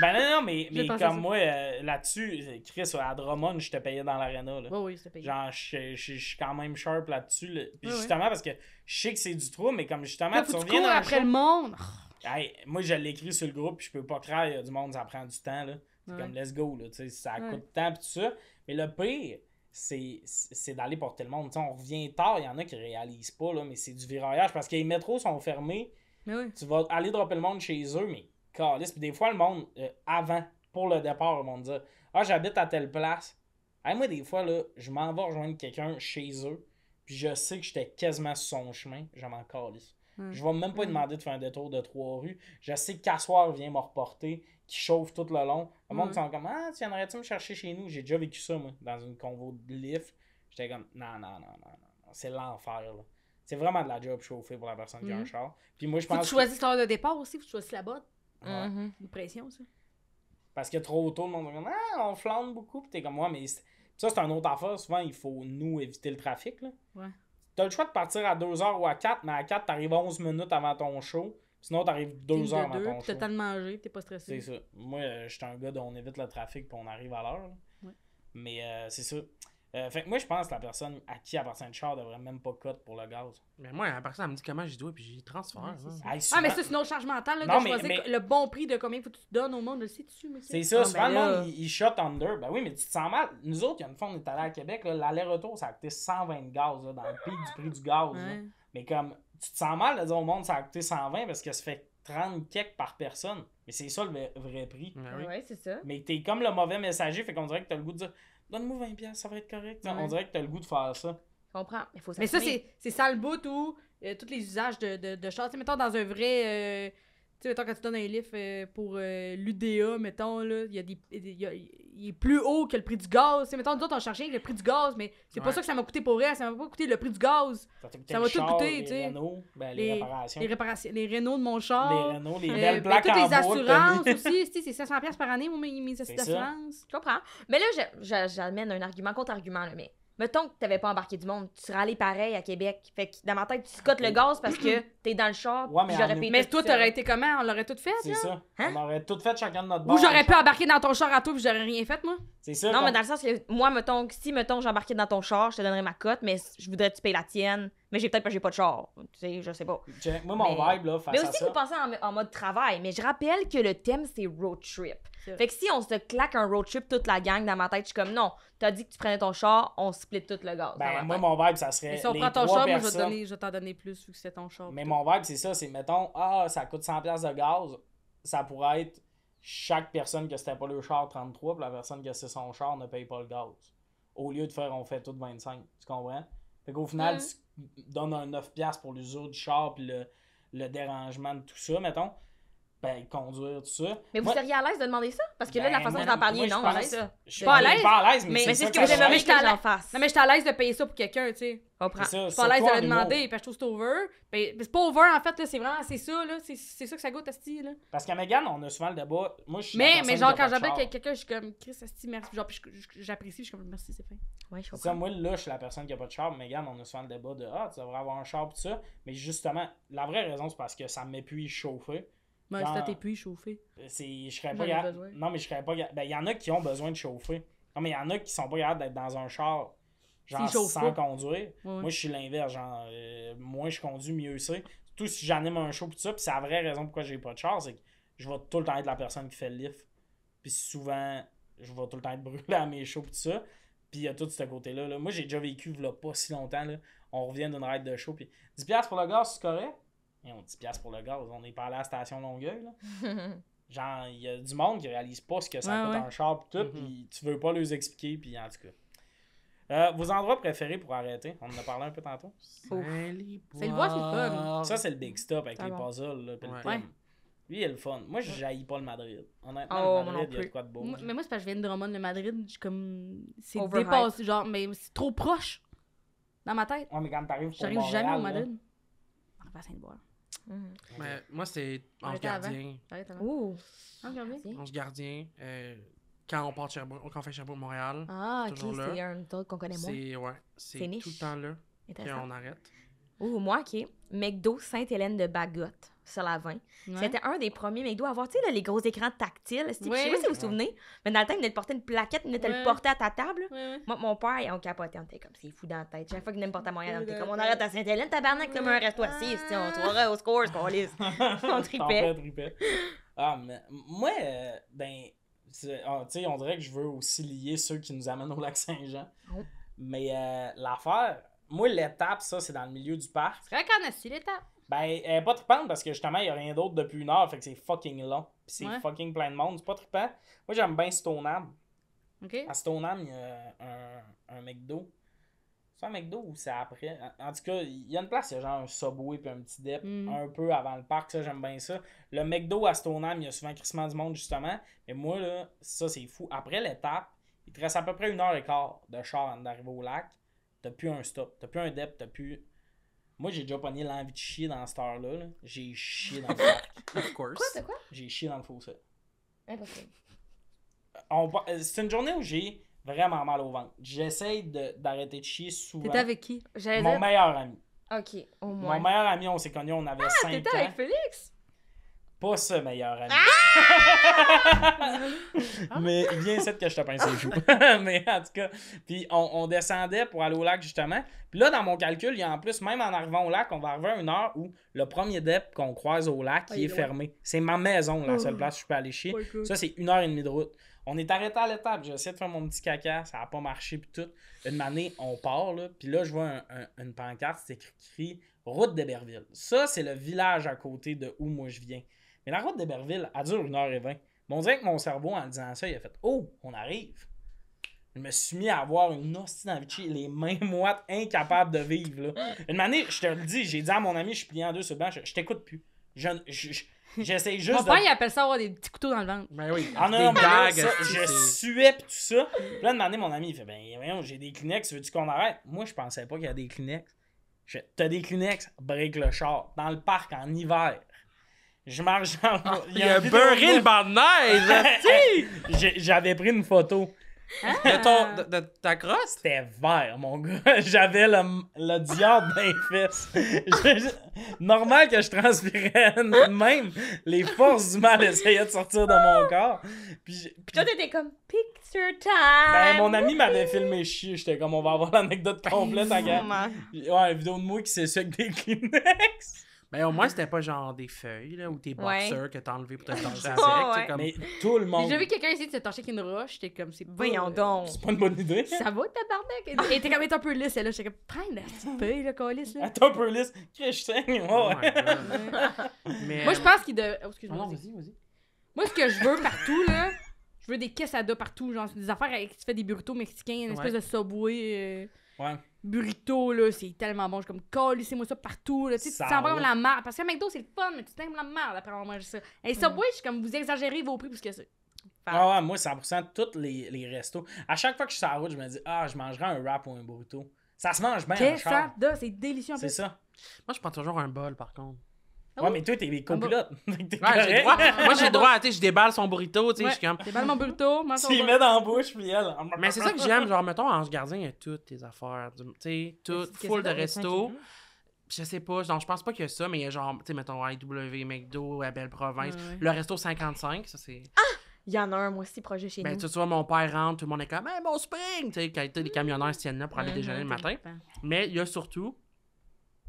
S1: Ben non, mais
S3: J'ai pensé à
S1: comme
S3: ça.
S1: moi, là-dessus, Chris, à Drummond, je te payais dans l'aréna, là.
S3: Oui, oui, c'était payé.
S1: Genre, je suis quand même sharp là-dessus. Là. Puis
S3: Ouais,
S1: justement, parce que je sais que c'est du trou, mais comme justement,
S3: Là,
S1: tu
S3: faut que tu
S1: reviens
S3: cours
S1: dans
S3: après
S1: le
S3: le monde.
S1: Hey, moi, je l'écris sur le groupe, puis je peux pas croire, il y a du monde, ça prend du temps, là. C'est
S3: Ouais.
S1: comme, let's go, là, tu sais, ça
S3: Ouais.
S1: coûte de temps, puis tout ça. Mais le pire, c'est d'aller porter le monde. Tu sais, on revient tard, il y en a qui réalisent pas, là, mais c'est du viraillage, parce que les métros sont fermés,
S3: Mais oui.
S1: tu vas aller dropper le monde chez eux, mais calisse. Puis des fois, le monde, avant, pour le départ, le monde dit « Ah, j'habite à telle place. » Hey, moi, des fois, là, je m'en vais rejoindre quelqu'un chez eux, puis je sais que j'étais quasiment sur son chemin, je m'en calisse.
S3: Ouais.
S1: Je vais même pas lui demander de faire un détour de 3 rues. Je sais qu'Assoir vient me reporter, qui chauffe tout le long. Le monde
S3: Ouais.
S1: sont comme « Ah, tu viendrais-tu me chercher chez nous? » J'ai déjà vécu ça, moi, dans une convo de lift. J'étais comme « Non. C'est l'enfer, là. » C'est vraiment de la job chauffée pour la personne qui a un char. Puis moi, je
S3: Faut que
S1: pense
S3: tu choisisses l'heure de départ aussi, faut que tu choisisses la bonne.
S1: Ouais.
S2: Mhm.
S3: Une pression, ça.
S1: Parce que trop tôt, le monde est comme « Ah, on flambe beaucoup. » Puis t'es comme « Ouais, mais ça, c'est un autre affaire. Souvent, il faut, nous, éviter le trafic, là.
S3: Ouais.
S1: T'as le choix de partir à 2h ou à 4, mais à 4, t'arrives 11 minutes avant ton show. Sinon, t'arrives 2 heures avant ton
S3: puis
S1: show.
S3: t'as le temps de manger, puis t'es pas stressé.
S1: C'est ça. Moi, je suis un gars dont on évite le trafic puis on arrive à l'heure. là.
S3: Ouais.
S1: Mais c'est ça. Fait que moi, je pense que la personne à qui appartient le char devrait même pas cut pour le gaz.
S4: Mais moi, la personne, elle me dit comment j'y dois, puis j'y transfère.
S3: Ouais,
S4: hein.
S3: c'est ça.
S1: Hey,
S3: Ah,
S1: souvent-
S3: mais ça, c'est une autre charge mentale, là,
S1: Non,
S3: de
S1: mais-
S3: choisir
S1: mais-
S3: le bon prix de combien faut que tu donnes au monde, le sais-tu, monsieur?
S1: C'est ça,
S2: Ah,
S1: souvent
S2: ben
S1: le
S2: là-
S1: monde, il shot under. Ben oui, mais tu te sens mal. Nous autres, il y a une fois, on est allé à Québec, là, l'aller-retour, ça a coûté 120 de gaz, là, dans le pic du prix du gaz. là.
S3: Ouais.
S1: Mais comme, tu te sens mal de dire au monde, ça a coûté 120 parce que ça fait 30 kek par personne. Mais c'est ça le vrai prix.
S4: Ouais, oui.
S2: Ouais, c'est ça.
S1: Mais t'es comme le mauvais messager, fait qu'on dirait que t'as le goût de dire, donne-moi 20$, ça va être correct.
S3: Ouais.
S1: On dirait que t'as le goût de faire ça.
S2: Je comprends. Il faut
S3: Mais ça,
S2: s'assumer.
S3: c'est ça le bout où tous les usages de char, tu sais, mettons, dans un vrai... tu sais, mettons, quand tu donnes un livre pour l'UDA, mettons, là, il est plus haut que le prix du gaz. Tu sais, mettons, nous autres, on cherchait le prix du gaz, mais c'est pas
S4: Ouais.
S3: ça que ça m'a coûté pour vrai. Ça m'a pas coûté le prix du gaz.
S1: Ça t'a coûté
S3: Ça
S1: le
S3: va tout
S1: char,
S3: coûter,
S1: les
S3: tu sais.
S1: Renault, ben,
S3: Les-
S1: les réparations.
S3: Les réparations, les Renault de mon char.
S1: Les Renault, les
S3: Euh,
S1: belles
S3: ben,
S1: plaques
S3: toutes
S1: en
S3: les
S1: bois que t'as
S3: assurances
S1: mis.
S3: aussi, tu sais, c'est 500$ par année, moi, mes
S1: C'est
S3: assurances.
S2: Je comprends. Mais là, j'amène un argument contre argument, là, mais Mettons que t'avais pas embarqué du monde, tu serais allé pareil à Québec. Fait que dans ma tête, tu scottes le gaz parce que t'es dans le char,
S1: Ouais,
S2: puis
S1: mais
S2: j'aurais
S1: en-
S2: payé
S3: Mais
S2: tout
S3: toi,
S2: seul.
S3: t'aurais été comment? On l'aurait tout fait,
S1: C'est
S3: là?
S1: ça.
S2: Hein?
S1: On aurait tout fait chacun de notre
S3: Ou
S1: bord.
S3: j'aurais pu embarquer dans ton char à toi puis j'aurais rien fait, moi?
S1: C'est ça.
S2: Non,
S1: comme-
S2: mais dans le sens que moi, mettons, si j'embarquais dans ton char, je te donnerais ma cote, mais je voudrais que tu payes la tienne. Mais j'ai peut-être pas, j'ai pas de char. Tu sais, je sais pas.
S1: Moi, mon
S2: Mais-
S1: vibe, là, face
S2: Mais
S1: à
S2: aussi,
S1: ça.
S2: vous pensez en mode travail. Mais je rappelle que le thème, c'est road trip.
S3: C'est vrai.
S2: Fait que si on se claque un road trip, toute la gang, dans ma tête, je suis comme non, t'as dit que tu prenais ton char, on split tout le gaz. dans
S1: Ben,
S2: ma
S1: moi,
S2: tête.
S1: mon vibe, ça serait.
S3: Mais si on
S1: les
S3: prend ton
S1: 3
S3: char, moi,
S1: personnes.
S3: je vais t'en donner plus vu que c'est ton char.
S1: Mais
S3: pis
S1: mon vibe, c'est ça, c'est mettons, ça coûte 100$ de gaz, ça pourrait être chaque personne que c'était pas le char 33, puis la personne que c'est son char ne paye pas le gaz. Au lieu de faire on fait tout 25, tu comprends? Fait qu'au final, tu donnes un 9$ pour l'usure du char, puis le dérangement de tout ça, mettons. Ben, conduire, tout ça.
S2: Mais vous
S1: Moi-
S2: seriez à l'aise de demander ça? Parce que là,
S1: Ben,
S2: la façon
S1: moi,
S2: dont vous en parliez,
S1: moi, je
S2: non,
S1: pense-
S2: c'est ça.
S1: Je suis
S3: Pas à l'aise,
S1: pas à l'aise, mais,
S2: Mais
S1: c'est
S2: c'est
S1: ça
S2: ce que
S1: que
S2: vous
S1: ça
S2: aimeriez
S1: va
S2: que
S1: être.
S2: j'en fasse.
S3: Non, mais j'étais à l'aise de payer ça pour quelqu'un, tu sais.
S2: Comprends.
S1: C'est ça,
S3: Je suis pas à l'aise
S1: surtout
S3: de
S1: en
S3: le
S1: humour.
S3: demander, parce que je trouve que c'est over. Mais c'est pas over, en fait, là, c'est vraiment, c'est ça, là. C'est ça que ça goûte, Asti, là.
S1: Parce qu'à Megan, on a souvent le débat. Moi, je suis la
S3: Mais
S1: personne
S3: genre,
S1: qui a
S3: quand
S1: pas de
S3: j'appelle
S1: char.
S3: quelqu'un, je suis comme, Chris, Asti, merci. Genre, puis j'apprécie, je suis comme, merci, c'est fin.
S2: Ouais, je
S1: C'est ça,
S2: comprends.
S1: moi, là, je suis la personne qui a pas de char. Megan, on a souvent le débat de tu devrais avoir un char, pis ça. Mais justement, la vraie raison, c'est parce que ça m'épuise chauffer.
S3: Ouais,
S1: Genre-
S3: si t'es plus chauffé.
S1: Je serais
S3: J'en
S1: pas
S3: ai
S1: capable.
S3: besoin.
S1: Non, mais je serais pas capable. Ben, il y en a qui ont besoin de chauffer. Non, mais il y en a qui sont pas capables d'être dans un char, genre
S3: S'ils chauffent
S1: sans
S3: pas.
S1: conduire.
S3: Ouais.
S1: Moi, je suis l'inverse. Genre, moins je conduis, mieux c'est. Surtout si j'anime un show, pis ça. Puis c'est la vraie raison pourquoi j'ai pas de char, c'est que je vais tout le temps être la personne qui fait le lift. Puis souvent, je vais tout le temps être brûlé à mes shows, pis ça. Puis il y a tout ce côté-là. Là. Moi, j'ai déjà vécu, il y a pas si longtemps. Là. On revient d'une ride de show, puis 10$ pour le gaz, c'est correct? Et on 10$ pour le gaz, on est pas allé à la station Longueuil. Là. Genre, il y a du monde qui réalise pas ce que ça
S3: Ouais,
S1: coûte
S3: ouais.
S1: un char pis tout, pis tu veux pas leur expliquer, pis en tout cas. Vos endroits préférés pour arrêter? On en a parlé un peu tantôt.
S3: Saint-Liboire, c'est le fun.
S1: Ça, c'est le big stop avec
S2: Ah
S1: les
S2: bon.
S1: puzzles, là, pis le
S4: Ouais.
S1: thème. Lui, il est le fun. Moi, je jaillis pas le Madrid. Honnêtement,
S2: Oh,
S1: le
S2: moi
S1: Madrid,
S2: non
S1: il y a de
S2: plus.
S1: quoi de beau.
S3: Mais moi, c'est parce que je viens de Drummond, le Madrid, je suis comme. C'est
S2: Overhype.
S3: dépassé, genre, mais c'est trop proche. Dans ma tête.
S1: Ouais, mais quand t'arrives pour
S3: J'arrive
S1: Montréal,
S3: jamais au
S1: là,
S3: Madrid. On va à Saint-Liboire.
S4: Mais moi, c'est Ange
S3: Arrêtez avant.
S4: Gardien.
S3: Arrête avant.
S2: Ouh.
S3: Ah, regardez.
S4: Ange Gardien. Quand on part de Sherbrooke, quand on fait Sherbrooke-Montréal,
S2: Ah, ok,
S4: Toujours là.
S2: c'est un truc qu'on connaît moins.
S4: c'est
S2: C'est
S4: tout
S2: niche.
S4: le temps là
S2: Intéressant.
S4: qu'on arrête.
S2: Ouh, moi, ok. McDo Sainte-Hélène de Bagotte, sur la 20.
S3: Ouais.
S2: C'était un des premiers McDo à avoir, tu sais, là, les gros écrans tactiles. Je sais
S3: Ouais.
S2: pas si vous vous souvenez, mais dans le temps, il venait de porter une plaquette, il venait de le
S3: Ouais.
S2: porter à ta table.
S3: Ouais, ouais.
S2: Moi, mon père, on capotait, on était comme, c'est fou dans la tête. Chaque fois qu'il venait me porter à Montréal, on était
S3: Ouais.
S2: comme, on arrête à Sainte-Hélène, tabarnak, comme un resto assis, on se croirait au score, qu'on lisse. On tripait.
S1: Tripait. Ah, mais moi, ben, tu sais, on dirait que je veux aussi lier ceux qui nous amènent au lac Saint-Jean.
S2: Oh.
S1: Mais l'affaire, moi, l'étape, ça, c'est dans le milieu du parc.
S3: C'est vrai qu'on a su l'étape.
S1: Ben, elle est pas trippante parce que justement, il n'y a rien d'autre depuis 1 heure, fait que c'est fucking long. Puis c'est
S3: Ouais.
S1: fucking plein de monde, c'est pas trippant. Moi, j'aime bien Stoneham.
S3: OK?
S1: À Stoneham, il y a un McDo. C'est un McDo ou c'est après? En tout cas, il y a une place, il y a genre un Subway puis un petit dip
S3: Mhm.
S1: un peu avant le parc, ça j'aime bien ça. Le McDo à Stoneham, il y a souvent crissement du monde justement. Mais moi, là, ça c'est fou. Après l'étape, il te reste à peu près 1h15 de char avant d'arriver au lac. T'as plus un stop, t'as plus un dip, t'as plus... Moi, j'ai déjà pogné l'envie de chier dans cette heure-là. Là. J'ai chié dans le parc.
S4: Of course.
S2: Quoi, c'est quoi?
S1: J'ai chié dans le fossé.
S2: Impossible.
S1: C'est une journée où j'ai vraiment mal au ventre. J'essaye d'arrêter de chier souvent.
S3: T'étais avec qui?
S2: J'allais
S1: Mon
S2: dire,
S1: meilleur ami.
S2: ok, au moins.
S1: Mon meilleur ami, on s'est connus, on avait 5 ans.
S2: T'étais avec Félix?
S1: Pas ce meilleur ami. Mais viens ici que je te pince les joues. Mais en tout cas, puis on descendait pour aller au lac justement. Puis là, dans mon calcul, il y a en plus, même en arrivant au lac, on va arriver à une heure où le premier dep qu'on croise au lac,
S3: Ah,
S1: il
S3: il
S1: est
S3: est loin.
S1: fermé. C'est ma maison, la seule
S3: Oh.
S1: place où je peux aller chier.
S3: Ouais, cool.
S1: Ça, c'est 1h30 de route. On est arrêté à l'étape. J'ai essayé de faire mon petit caca. Ça n'a pas marché. Puis tout. Une année, on part. Là, puis là, je vois une pancarte. C'est écrit Route d'Héberville. Ça, c'est le village à côté de où moi je viens. Mais la route d'Héberville, elle dure 1h20. Mais on dirait que mon cerveau, en disant ça, il a fait Oh, on arrive. Je me suis mis à avoir une hostie dans le chier, les mains moites, incapable de vivre. Là. Une année, je te le dis, j'ai dit à mon ami, je suis plié en deux sur le banc, je t'écoute plus. J'essaie juste
S3: Mon
S1: de.
S3: père, il appelle ça avoir des petits couteaux dans le ventre.
S4: Ben oui.
S1: Ah non,
S4: des
S1: non, mais là,
S4: gags,
S1: ça,
S4: esti,
S1: je
S4: c'est-
S1: suais pis tout ça. Puis là, de m'amener mon ami, il fait Ben voyons, j'ai des Kleenex, veux-tu qu'on arrête? Moi, je pensais pas qu'il y a des Kleenex. Je fais T'as des Kleenex? Break le char. Dans le parc, en hiver. Je marche dans le.
S4: Il a beurré le banc de neige, esti!
S1: J'avais pris une photo.
S4: De ta crosse?
S1: C'était vert, mon gars. J'avais le diable dans les fesses. Normal que je transpirais. Même les forces du mal essayaient de sortir de mon corps. Puis
S2: Toi, t'étais comme picture time.
S1: ben, mon ami m'avait filmé chier. J'étais comme, on va avoir l'anecdote complète à gars. Ouais, une vidéo de moi qui s'essuie avec des Kleenex.
S4: Ben, au moins, c'était pas genre des feuilles, là, ou tes
S2: Ouais.
S4: boxers que t'as enlevé pour te torcher
S1: c'est
S4: avec.
S2: ça.
S4: tu sais, comme...
S1: Mais tout le
S3: J'ai
S1: monde.
S3: déjà vu quelqu'un essayer de se torcher avec une roche, j'étais comme, c'est pas...
S2: Voyons donc.
S1: C'est pas une bonne idée.
S3: Ça va, tabarnak? Et t'es comme, un peu lisse, et là, j'étais comme, prends la petite feuille, là, calice, là.
S1: Attends un peu lisse. Qu'est-ce que je saigne?
S4: Oh
S1: Ouais.
S4: my God. Mais...
S3: Moi, je pense qu'il devait... Oh,
S4: Non,
S3: excuse-moi.
S4: non,
S3: vas-y.
S4: vas-y.
S3: Moi, ce que je veux partout, là, je veux des quesadillas partout, genre des affaires avec qui tu fais des burritos mexicains, une espèce de Subway
S1: Ouais.
S3: burrito, là, c'est tellement bon. Je suis comme, calissez-moi ça partout, là. Tu sais, tu
S1: Ça
S3: te sens pas
S1: va.
S3: comme la merde. Parce qu'à McDo, c'est le fun, mais tu t'aimes la merde après avoir mangé ça. Et Subway, je suis comme, vous exagérez vos prix plus que ça.
S1: Ah ouais, moi, 100%, tous les restos. À chaque fois que je suis sur la route, je me dis, je mangerai un wrap ou un burrito. Ça se mange bien en char.
S3: Quesadillas, c'est délicieux en
S1: C'est
S3: plus.
S1: ça.
S4: Moi, je prends toujours un bol, par contre.
S3: Ah
S1: Ouais,
S3: oui?
S1: mais toi, t'es copilote. Fait que t'es
S4: Ouais, j'ai
S1: correct.
S4: droit. Moi, j'ai droit, tu sais, je déballe son burrito, tu sais,
S3: Ouais.
S4: je suis comme...
S3: C'est pas mon burrito, moi,
S1: Tu y mets dans la bouche, puis elle.
S4: Mais c'est ça que j'aime, genre, mettons, Ange Gardien, il y a toutes tes affaires, tu sais, tout,
S3: Qu'est-ce
S4: full
S3: que
S4: de
S3: c'est
S4: resto. Je sais pas, genre, je pense pas qu'il y a ça, mais il y a genre, tu sais, mettons, IW, McDo, à Belle-Province.
S3: Ouais.
S4: Le resto 55, ça c'est...
S2: Il y en a un, moi aussi, proche de chez
S4: Ben,
S2: nous.
S4: tu vois, mon père rentre, tout le monde est comme, hey, mon spring! Tu sais, quand les camionneurs se tiennent là pour aller déjeuner le matin. Mais il y a surtout,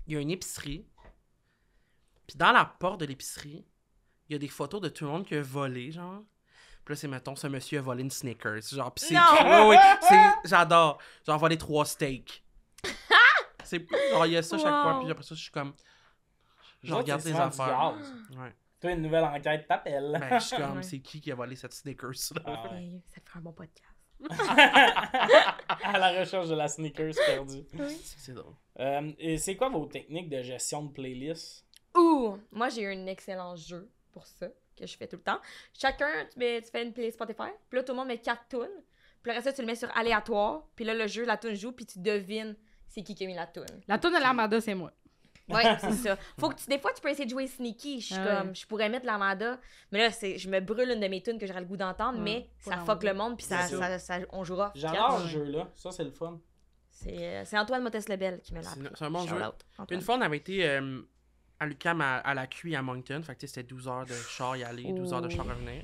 S4: il y a une épicerie. Puis dans la porte de l'épicerie, il y a des photos de tout le monde qui a volé, genre. Puis là, c'est, mettons, ce monsieur a volé une Snickers. Genre, pis c'est...
S2: Non!
S4: Oui, j'adore. Genre, volé 3 steaks. C'est... Genre, il y a ça chaque fois, puis après ça, je suis comme... Je regarde les affaires. Ouais.
S1: Toi, une nouvelle enquête, t'appelles.
S4: Ben, je suis comme, c'est qui a volé cette Snickers-là?
S1: Ah ouais.
S2: Hey, ça te fait un bon podcast.
S1: À la recherche de la sneakers perdue.
S4: C'est drôle.
S1: Et c'est quoi vos techniques de gestion de playlist?
S2: Ouh, moi j'ai un excellent jeu pour ça, que je fais tout le temps. Chacun, tu fais une playlist Spotify, puis là tout le monde met 4 tunes, puis le reste tu le mets sur aléatoire, puis là le jeu, la tune joue, puis tu devines c'est qui a mis la tune.
S3: La tourne de l'Armada, c'est moi.
S2: Ouais, c'est ça. Faut que des fois tu peux essayer de jouer sneaky, je suis comme, je pourrais mettre l'Armada, mais là je me brûle une de mes tunes que j'aurais le goût d'entendre,
S3: Ouais,
S2: mais
S3: pas
S2: ça
S3: dans
S2: fuck
S3: le
S2: le monde, puis on jouera.
S1: J'adore ce jeu-là. Ça, c'est le fun.
S2: C'est Antoine Mottes-Lebel qui me l'a appris.
S4: C'est un bon jeu.
S2: Shout-out, Antoine.
S4: Une fois, on avait été à l'UQAM à la QI à Moncton. Fait que tu sais, c'était 12 heures de char y aller, 12 heures de char revenir.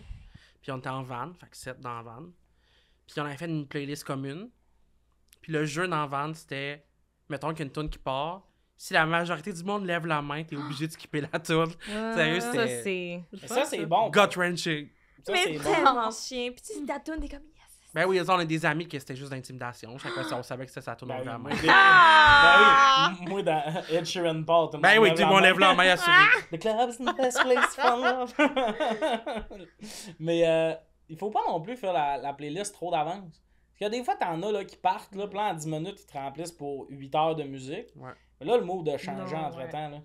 S4: Puis on était en van, fait que 7 dans la van. Puis on avait fait une playlist commune. Puis le jeu dans la van, c'était, mettons qu'il y a une tune qui part. Si la majorité du monde lève la main, t'es obligé de skipper la tune. Sérieux,
S2: Ça,
S4: c'était
S2: c'est
S1: Mais ça, c'est bon.
S4: gut-wrenching.
S1: Ça,
S2: mais
S1: c'est bon.
S2: tellement chien. Puis tu ta tune, t'es comme yes.
S4: Ben oui, on a des amis que c'était juste d'intimidation. Chaque fois, on savait que c'était sa tune, on levait la main.
S1: Ben oui, moi, dans Ed Sheeran Paul, tout le
S4: Ben
S1: monde
S4: oui,
S1: lève
S4: tout le monde lève la main assuré.
S1: The club is the best place for love. Mais il faut pas non plus faire la playlist trop d'avance. Parce qu'il y a des fois, t'en as là, qui partent, là, plein en 10 minutes, ils te remplissent pour 8 heures de musique.
S4: Ouais.
S1: Mais là, le move de changer
S2: Non,
S1: entre-temps. Là.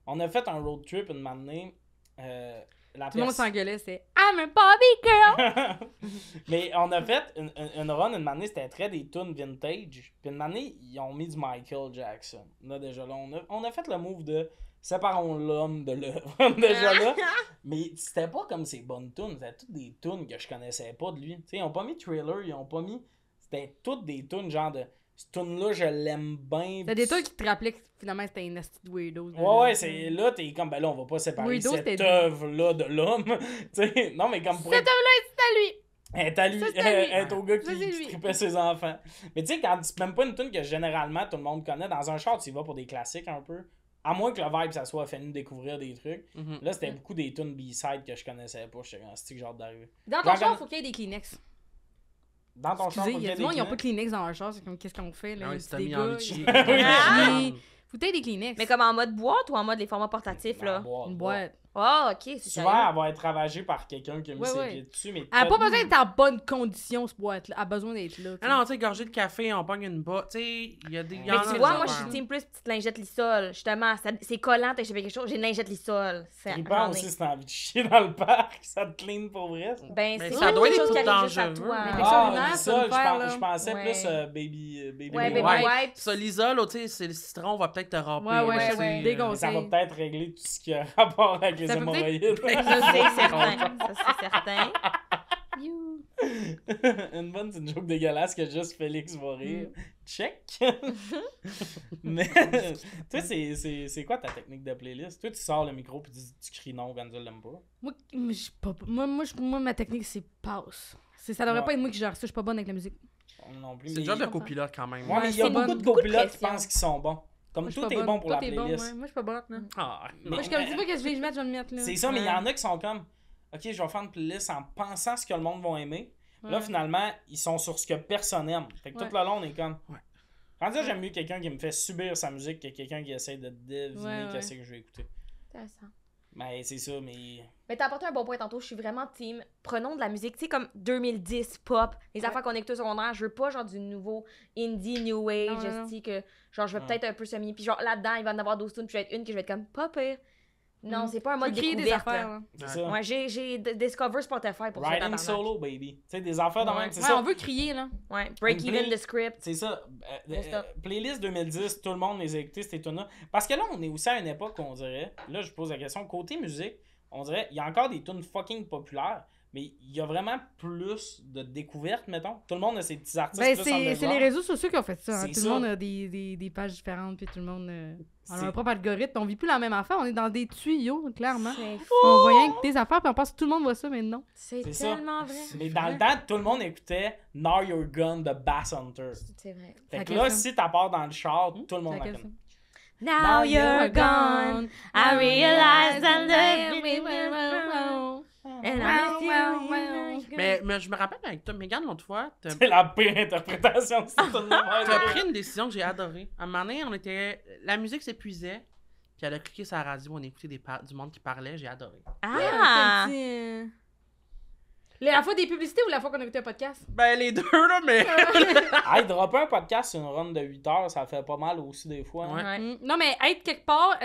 S1: On a fait un road trip une matinée.
S3: Tout le monde s'engueulait, c'est I'm a Bobby girl!
S1: Mais on a fait une run une année, c'était très des tunes vintage. Puis une année, ils ont mis du Michael Jackson. Là, déjà là, on a fait le move de séparons l'homme de l'œuvre. Déjà là. Mais c'était pas comme ces bonnes tunes. C'était toutes des tunes que je connaissais pas de lui. Tu sais, ils ont pas mis Thriller, ils ont pas mis. C'était toutes des tunes genre de. Cette tune-là, je l'aime bien.
S3: T'as des trucs qui te rappelaient que finalement c'était une nasty weirdo.
S1: Ouais, c'est là, t'es comme, ben là, on va pas séparer
S3: Weirdo,
S1: cette
S3: c'était-
S1: œuvre-là de l'homme. Tu sais, non, mais comme pour
S3: Cette œuvre-là, c'est à lui!
S1: Elle est à lui,
S3: Ça, c'est à lui.
S1: elle est au gars
S3: Ça, c'est
S1: qui
S3: lui.
S1: trippait ses enfants. Mais tu sais, quand c'est même pas une tune que généralement tout le monde connaît, dans un char, tu y vas pour des classiques un peu. À moins que le vibe, ça soit fait nous découvrir des trucs.
S4: Mhm.
S1: Là, c'était beaucoup des tunes B-side que je connaissais pas. J'étais comme, c'est que j'ai hâte d'arriver.
S3: Dans ton
S1: J'en
S3: char,
S1: connais-
S3: faut qu'il y ait des Kleenex.
S1: Dans ton char,
S3: Excusez,
S1: faut
S3: il y a
S1: qu'il
S3: du monde,
S1: des
S3: ils ont pas de
S1: Kleenex.
S3: Kleenex dans leur char, c'est comme qu'est-ce qu'on fait là?
S4: Ah
S3: Il y a
S4: oui,
S3: des
S4: c'était mis
S3: dégâts,
S4: en
S3: il y a
S4: litchi.
S3: des-
S2: Ah!
S3: Oui. Faut que t'aies des Kleenex.
S2: Mais comme en mode boîte ou en mode les formats portatifs,
S1: Dans
S2: là?
S1: la boîte,
S3: Une boîte.
S2: Oh, ok, c'est
S1: Souvent,
S2: sérieux.
S1: elle va être ravagée par quelqu'un qui a mis
S3: Ouais,
S1: ses
S3: ouais.
S1: pieds dessus. Mais
S3: Elle a pas
S1: t'as-
S3: besoin d'être en bonne condition, ce boîte-là. Elle a besoin d'être là. tu sais.
S4: Ah non, tu sais, gorgée de café, on pogne une botte. Tu sais, il y a des.
S2: Mais tu vois, moi, je suis team plus petite lingette lissole. Justement, c'est collant, t'as quelque chose. J'ai une lingette lissole.
S1: Trippant aussi si t'as envie de chier dans le parc, ça te clean pour vrai. ça.
S2: Ben,
S4: Mais
S2: c'est
S4: ça
S2: pas
S4: doit
S2: quelque
S4: être
S2: chose qui
S4: tout
S2: arrive juste à
S4: dangereux.
S2: toi.
S3: Mais
S2: hein.
S3: avec ça, lunaire,
S1: mais
S3: ça peut le faire, là.
S1: je pensais
S2: Ouais.
S1: plus baby
S2: Ouais,
S1: wipes.
S2: baby
S4: Ouais.
S2: wipes.
S4: Ça, l'isole, tu sais, c'est le citron, va peut-être te râper.
S3: Ouais, ouais,
S4: là,
S2: ouais,
S4: tu sais,
S2: ouais.
S3: Dégoncer.
S1: Mais ça va peut-être régler tout ce qui a rapport avec les
S3: Ça peut peut-être-
S1: hémorroïdes.
S2: Ça, c'est certain. Ça, c'est certain.
S3: you.
S1: Une bonne, c'est une joke dégueulasse que juste Félix va rire. Check! Mais, toi, c'est quoi ta technique de playlist? Toi, tu sors le micro puis tu cries non quand tu l'aime pas.
S3: Moi, ma technique, c'est pause. Ça devrait
S1: Ouais.
S3: pas être moi qui gère ça, je suis pas bonne avec la musique.
S1: Non plus.
S4: C'est
S1: mais...
S4: le job de
S3: comprends.
S4: copilote quand même.
S1: Ouais, mais il y a
S3: c'est
S1: beaucoup
S3: bonne.
S1: de
S2: Beaucoup de
S1: copilotes qui
S2: pression.
S1: pensent qu'ils sont bons. Comme
S3: Moi, je suis
S1: tout
S3: pas
S1: est
S3: bonne.
S1: bon pour la
S3: Toi, t'es bon,
S1: playlist.
S3: ouais. Moi, je suis pas bonne, là.
S4: Ah,
S3: Moi, je suis comme, dis pas qu'est-ce que je vais mettre, je vais le mettre, là.
S1: C'est ça, mais il y en a qui sont comme, OK, je vais faire une playlist en pensant ce que le monde va aimer. Là,
S3: Ouais.
S1: finalement, ils sont sur ce que personne aime. Fait que tout
S3: Ouais.
S1: le long, on est comme.
S4: Ouais.
S1: Rendu là, j'aime mieux quelqu'un qui me fait subir sa musique que quelqu'un qui essaie de deviner
S3: Ouais, ouais.
S1: qu'est-ce que je vais écouter.
S2: Intéressant.
S1: Mais c'est ça, mais.
S2: Mais t'as apporté un bon point tantôt, je suis vraiment team. Prenons de la musique, tu sais, comme 2010, pop, les affaires qu'on écoute au secondaire. Je veux pas genre du nouveau indie, new age,
S3: Non, non, non.
S2: esti, que genre je vais
S1: Ouais.
S2: peut-être un peu semi. Puis genre là-dedans, il va en avoir 12 tunes, puis je vais être une que je vais être comme pas pire. Non,
S3: Mm.
S2: c'est pas un
S3: Je
S2: mode
S3: veux créer des
S2: découverte.
S3: affaires,
S2: là.
S3: là.
S1: C'est
S4: Ouais.
S1: ça.
S2: Ouais, j'ai Discover Spotify pour ça.
S1: Writing
S2: tabarnak.
S1: solo, baby. Tu sais, des affaires de
S2: Ouais.
S1: même, c'est
S3: Ouais,
S1: ça.
S3: on veut crier, là.
S2: Ouais, break
S1: Une
S2: even
S1: play-
S2: the script.
S1: C'est ça.
S2: C'est ça.
S1: Playlist 2010, tout le monde les a écoutés, ces tunes-là. Parce que là, on est aussi à une époque où on dirait, là, je pose la question, côté musique, on dirait, il y a encore des tunes fucking populaires, mais il y a vraiment plus de découvertes, mettons. Tout le monde a ses petits artistes
S3: Ben,
S1: plus
S3: c'est les
S1: underground.
S3: réseaux sociaux qui ont fait ça. Hein.
S1: C'est
S3: Tout
S1: ça.
S3: le monde a des pages différentes, puis tout le monde a
S1: C'est-
S3: leur propre algorithme. On vit plus la même affaire, on est dans des tuyaux, clairement.
S2: C'est
S3: On voit rien que des affaires, puis on pense que tout le monde voit ça, mais non.
S2: C'est
S1: C'est ça.
S2: tellement vrai.
S1: Mais dans le temps, tout le monde écoutait Now Your Gun de Bass Hunter.
S2: C'est vrai.
S1: Fait que
S3: Laquelle
S1: là,
S3: ça?
S1: si t'as part dans le char, tout le monde la
S3: Laquelle
S1: connaît.
S2: Now you're gone, I realize I love you, and I miss you.
S4: Mais je me rappelle avec toi, Megan, l'autre fois,
S1: C'est la pire interprétation de cette tune-là.
S4: t'as pris une décision que j'ai adorée. À un moment donné, la musique s'épuisait, puis elle a cliqué sur la radio, on écoutait du monde qui parlait, j'ai adoré.
S2: Ah!
S3: La fois des publicités ou la fois qu'on a écouté un podcast?
S4: Ben, les deux, là, mais...
S1: Hey, dropper un podcast sur une run de 8 heures, ça fait pas mal aussi des fois. hein.
S4: Ouais.
S2: Ouais.
S3: Non, mais être quelque part,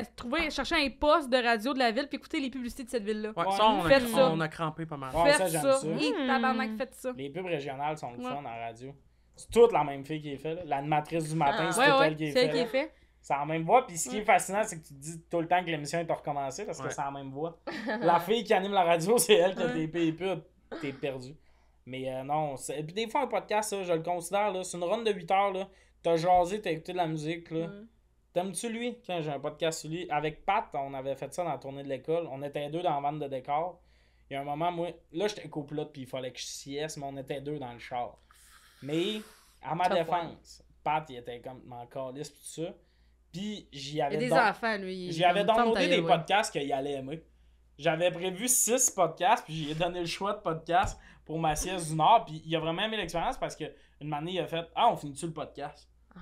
S3: chercher un poste de radio de la ville, puis écouter les publicités de cette ville-là.
S4: Ouais,
S1: Ouais,
S4: ça,
S3: faites ça.
S4: on a crampé pas mal.
S1: Ouais,
S3: Faites
S1: ça, j'aime
S3: ça.
S1: ça.
S3: Hi, tabarnak, faites ça.
S1: Les pubs régionales sont le
S3: Ouais.
S1: fun en radio. C'est toute la même fille qui est faite. L'animatrice du matin,
S2: Ah.
S1: c'est
S3: Ouais,
S1: toute
S3: ouais,
S1: elle qui est
S3: c'est elle qui est
S1: faite.
S3: fait.
S1: C'est la même voix. Puis ce qui est
S3: Ouais.
S1: fascinant, c'est que tu te dis tout le temps que l'émission est recommencée parce que
S4: Ouais.
S1: c'est la même voix. La fille qui anime la radio, c'est elle qui a
S3: Ouais.
S1: TP les pubs. T'es perdu. Mais non, puis des fois, un podcast, ça, je le considère, là, c'est une run de 8 heures. Là. T'as jasé, t'as écouté de la musique. Là.
S3: Ouais.
S1: T'aimes-tu lui? Quand j'ai un podcast sur lui. Avec Pat, on avait fait ça dans la tournée de l'école. On était deux dans la vente de décor. Il y a un moment, moi, là, j'étais copilote, puis il fallait que je sieste, mais on était deux dans le char. Mais, à ma
S2: Tough
S1: défense, Pat, il était comme mon calice, pis tout ça. Puis, j'y
S3: Il y a
S1: avais,
S3: des
S1: don-
S3: enfants, lui.
S1: j'y avais
S3: Ferme ta
S1: downloadé
S3: gueule,
S1: des
S3: ouais.
S1: podcasts qu'il allait aimer. J'avais prévu 6 podcasts, puis j'ai donné le choix de podcasts pour ma sieste du Nord. Puis, il a vraiment aimé l'expérience parce que une année, il a fait « Ah, on finit-tu le podcast?
S2: Ah.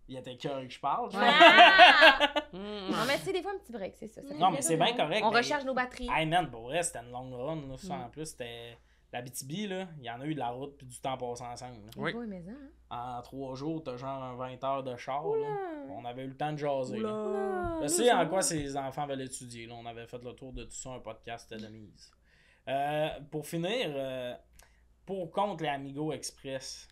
S1: Il était curieux que je parle. tu sais.
S2: Ah!
S4: Mm.
S2: Non, mais c'est des fois un petit break, c'est ça. Ça fait
S1: Non, mais
S2: plaisir
S1: c'est bien
S2: au monde.
S1: correct,
S2: On
S1: mais-
S2: recharge nos batteries.
S1: Hey man, pour vrai, c'était une longue run. Là, ça, en plus, c'était la BTB, là. Il y en a eu de la route puis du temps passé ensemble. là.
S4: Oui.
S2: Oui, mais ça, hein.
S1: En 3 jours, t'as genre un 20 heures de char. Là. On avait eu le temps de jaser. là.
S3: Oula.
S1: Je sais en quoi ces enfants veulent étudier. Là. On avait fait le tour de tout ça, un podcast de mise. Pour finir, pour contre les Amigo Express.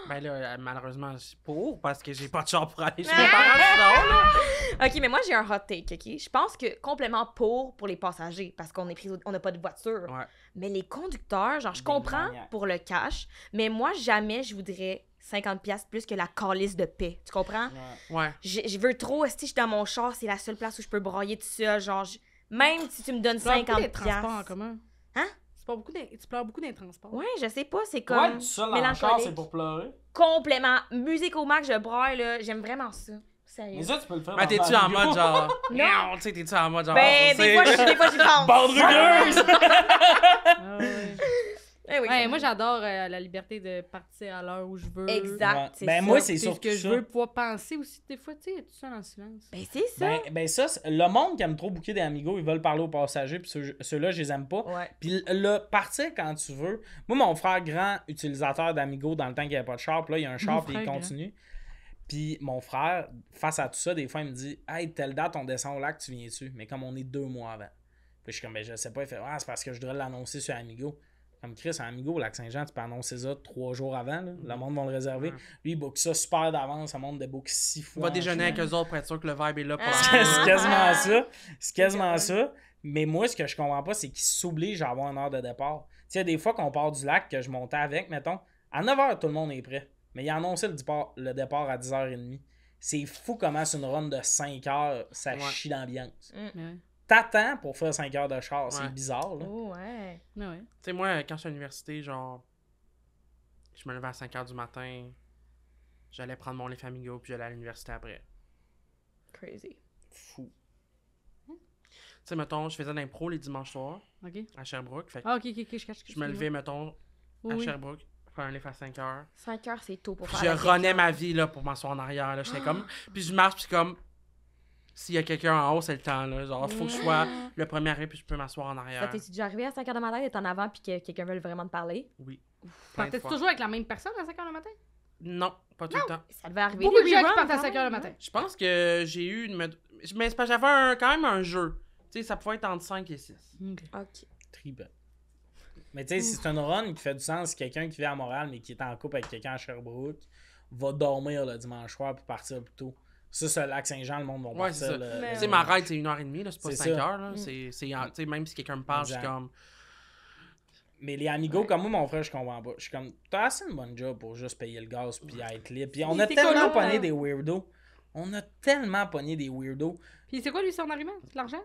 S4: Ben là, malheureusement, je suis pour, parce que j'ai pas de char pour aller chez mes parents, sinon, là.
S2: Ok, mais moi j'ai un hot take, ok? Je pense que complètement pour les passagers, parce qu'on est pris, on n'a pas de voiture.
S4: Ouais.
S2: Mais les conducteurs, genre, je
S1: Des
S2: comprends
S1: maniaques.
S2: pour le cash, mais moi jamais je voudrais 50$ plus que la calice de paix. Tu comprends?
S1: Ouais.
S4: Ouais.
S2: Je veux trop, si je suis dans mon char, c'est la seule place où je peux broyer tout seul. Genre, même si tu me donnes
S3: Tu pleures beaucoup des
S2: 50$.
S3: transports en commun.
S2: Hein?
S3: Tu pleures beaucoup des transports.
S2: Ouais, je sais pas, c'est
S1: Ouais,
S2: comme
S1: tout seul dans le char,
S2: mélancolique.
S1: c'est pour pleurer.
S2: Complètement. Musique au max, je braille, là. J'aime vraiment ça. Sérieux.
S1: Mais ça, tu peux le faire.
S4: Ben,
S1: dans
S4: t'es-tu
S1: ta
S4: en
S1: Amigo.
S4: mode genre.
S2: Non.
S4: Tu sais, t'es-tu en mode genre.
S2: Ben, des fois, des fois, j'y pense.
S1: Bande rugueuse!
S3: Ah ouais.
S2: Eh oui.
S3: Ouais, moi, j'adore la liberté de partir à l'heure où je veux.
S2: Exact.
S1: Ouais.
S2: c'est
S1: Ben,
S2: ça.
S1: moi, c'est
S3: C'est ce
S1: surtout
S3: que je
S1: ça.
S3: veux pouvoir penser aussi. Des fois, tu sais, tout seul en silence.
S2: Ben, c'est ça.
S1: Ben ça, le monde qui aime trop bouquer des Amigos, ils veulent parler aux passagers, puis ceux-là, je les aime pas.
S2: Ouais.
S1: Puis le partir quand tu veux. Moi, mon frère grand utilisateur d'Amigo dans le temps qu'il n'y avait pas de char, puis là, il y a un char,
S3: Mon
S1: puis il
S3: frère
S1: continue. Puis mon frère, face à tout ça, des fois, il me dit « Hey, telle date, on descend au lac, tu viens-tu? » Mais comme on est 2 mois avant. Puis je suis comme « Ben, je sais pas. » Il fait « Ah, c'est parce que je devrais l'annoncer sur Amigo. » Comme Chris, à Amigo, au Lac-Saint-Jean, tu peux annoncer ça 3 jours avant. Là. Le monde va le réserver.
S4: Ouais.
S1: Lui, il book ça super d'avance. Le monde de book 6
S4: On
S1: fois.
S4: va
S1: en
S4: déjeuner
S1: chemin.
S4: avec eux autres pour être sûr que le vibe est là pour
S2: Ah.
S1: C'est quasiment ça. C'est quasiment ça. Mais moi, ce que je comprends pas, c'est qu'ils s'obligent à avoir une heure de départ. Tu sais, des fois qu'on part du lac, que je montais avec, mettons, à 9h, tout le monde est prêt. Mais ils annoncé le départ à 10h30. C'est fou comment c'est une run de 5 heures, ça chie l'ambiance.
S3: Ouais.
S1: T'attends pour faire 5 heures de char, c'est
S4: Ouais.
S1: bizarre, là.
S2: Oh, ouais.
S3: Ouais.
S4: Tu sais, moi, quand j'étais à l'université, genre, je me levais à 5h du matin, j'allais prendre mon Leaf Amigo, puis j'allais à l'université après.
S2: Crazy.
S1: Fou.
S4: Tu sais, mettons, je faisais de l'impro les dimanches soirs
S3: OK.
S4: à Sherbrooke. Fait que
S3: Ah, OK, je cache.
S4: je me levais, mettons,
S3: Oui,
S4: à
S3: oui.
S4: Sherbrooke, faire un lift à 5h.
S2: 5 heures, c'est tôt pour
S4: Puis
S2: faire
S4: je
S2: la
S4: renais
S2: question.
S4: ma vie là, pour m'asseoir en arrière. Là. J'étais comme. Puis je marche, puis comme. S'il y a quelqu'un en haut, c'est le temps. Là. Genre, faut que je sois le premier arrivé, puis je peux m'asseoir en
S2: Ça
S4: arrière.
S2: t'es déjà arrivé à 5 heures de matin d'être en avant puis que quelqu'un veut vraiment te parler?
S4: Oui. Plein de
S3: Partais-tu
S4: fois.
S3: toujours avec la même personne à 5h le matin?
S4: Non, pas tout le temps.
S2: Ça devait arriver.
S3: Beaucoup de
S2: des
S3: gens qui
S2: reruns,
S3: partent à
S2: quand
S3: 5h le
S2: même,
S3: matin.
S2: hein?
S4: Je pense que j'ai eu une. Mais c'est parce que j'avais quand même un jeu. Tu sais, ça pouvait être entre 5 et 6.
S2: Ok.
S1: Triple. Mais tu sais, si c'est une run qui fait du sens, quelqu'un qui vit à Montréal mais qui est en couple avec quelqu'un à Sherbrooke va dormir le dimanche soir puis partir plus tôt. Ça, c'est le lac Saint-Jean, le monde va
S4: Ouais, c'est
S1: partir.
S4: ça.
S2: Mais
S4: Tu sais, ma ride, c'est 1h30, là, c'est pas
S1: C'est
S4: 5
S1: ça.
S4: heures. Là. Tu sais, même si quelqu'un me parle, je suis
S1: Exact.
S4: comme.
S1: Mais les amigos, comme moi, mon frère, je comprends pas. Je suis comme, t'as assez une bonne job pour juste payer le gaz puis être libre. Puis on a
S2: c'est
S1: tellement
S2: quoi, là?
S1: pogné des weirdos. On a tellement pogné des weirdos.
S3: Puis c'est quoi, lui, son argument? C'est l'argent?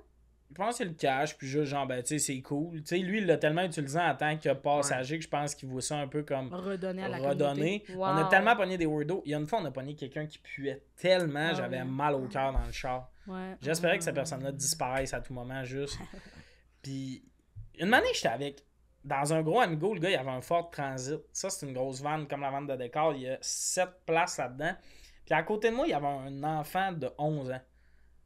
S1: Je pense que c'est le cash, puis juste genre, ben, tu sais, c'est cool. Tu sais, lui, il l'a tellement utilisé en tant que passager que je pense qu'il voit ça un peu comme
S3: Redonner à la
S1: redonner.
S3: communauté.
S2: Wow.
S1: On a tellement pogné des weirdos. Il y a une fois, on a pogné quelqu'un qui puait tellement,
S3: Ah
S1: j'avais
S3: ouais.
S1: mal au cœur dans le char.
S3: Ouais.
S1: J'espérais que cette personne-là disparaisse à tout moment, juste. Puis, une année, j'étais avec. Dans un gros Amigo, le gars, il avait un Ford Transit. Ça, c'est une grosse vanne, comme la vanne de décor. Il y a 7 places là-dedans. Puis, à côté de moi, il y avait un enfant de 11 ans.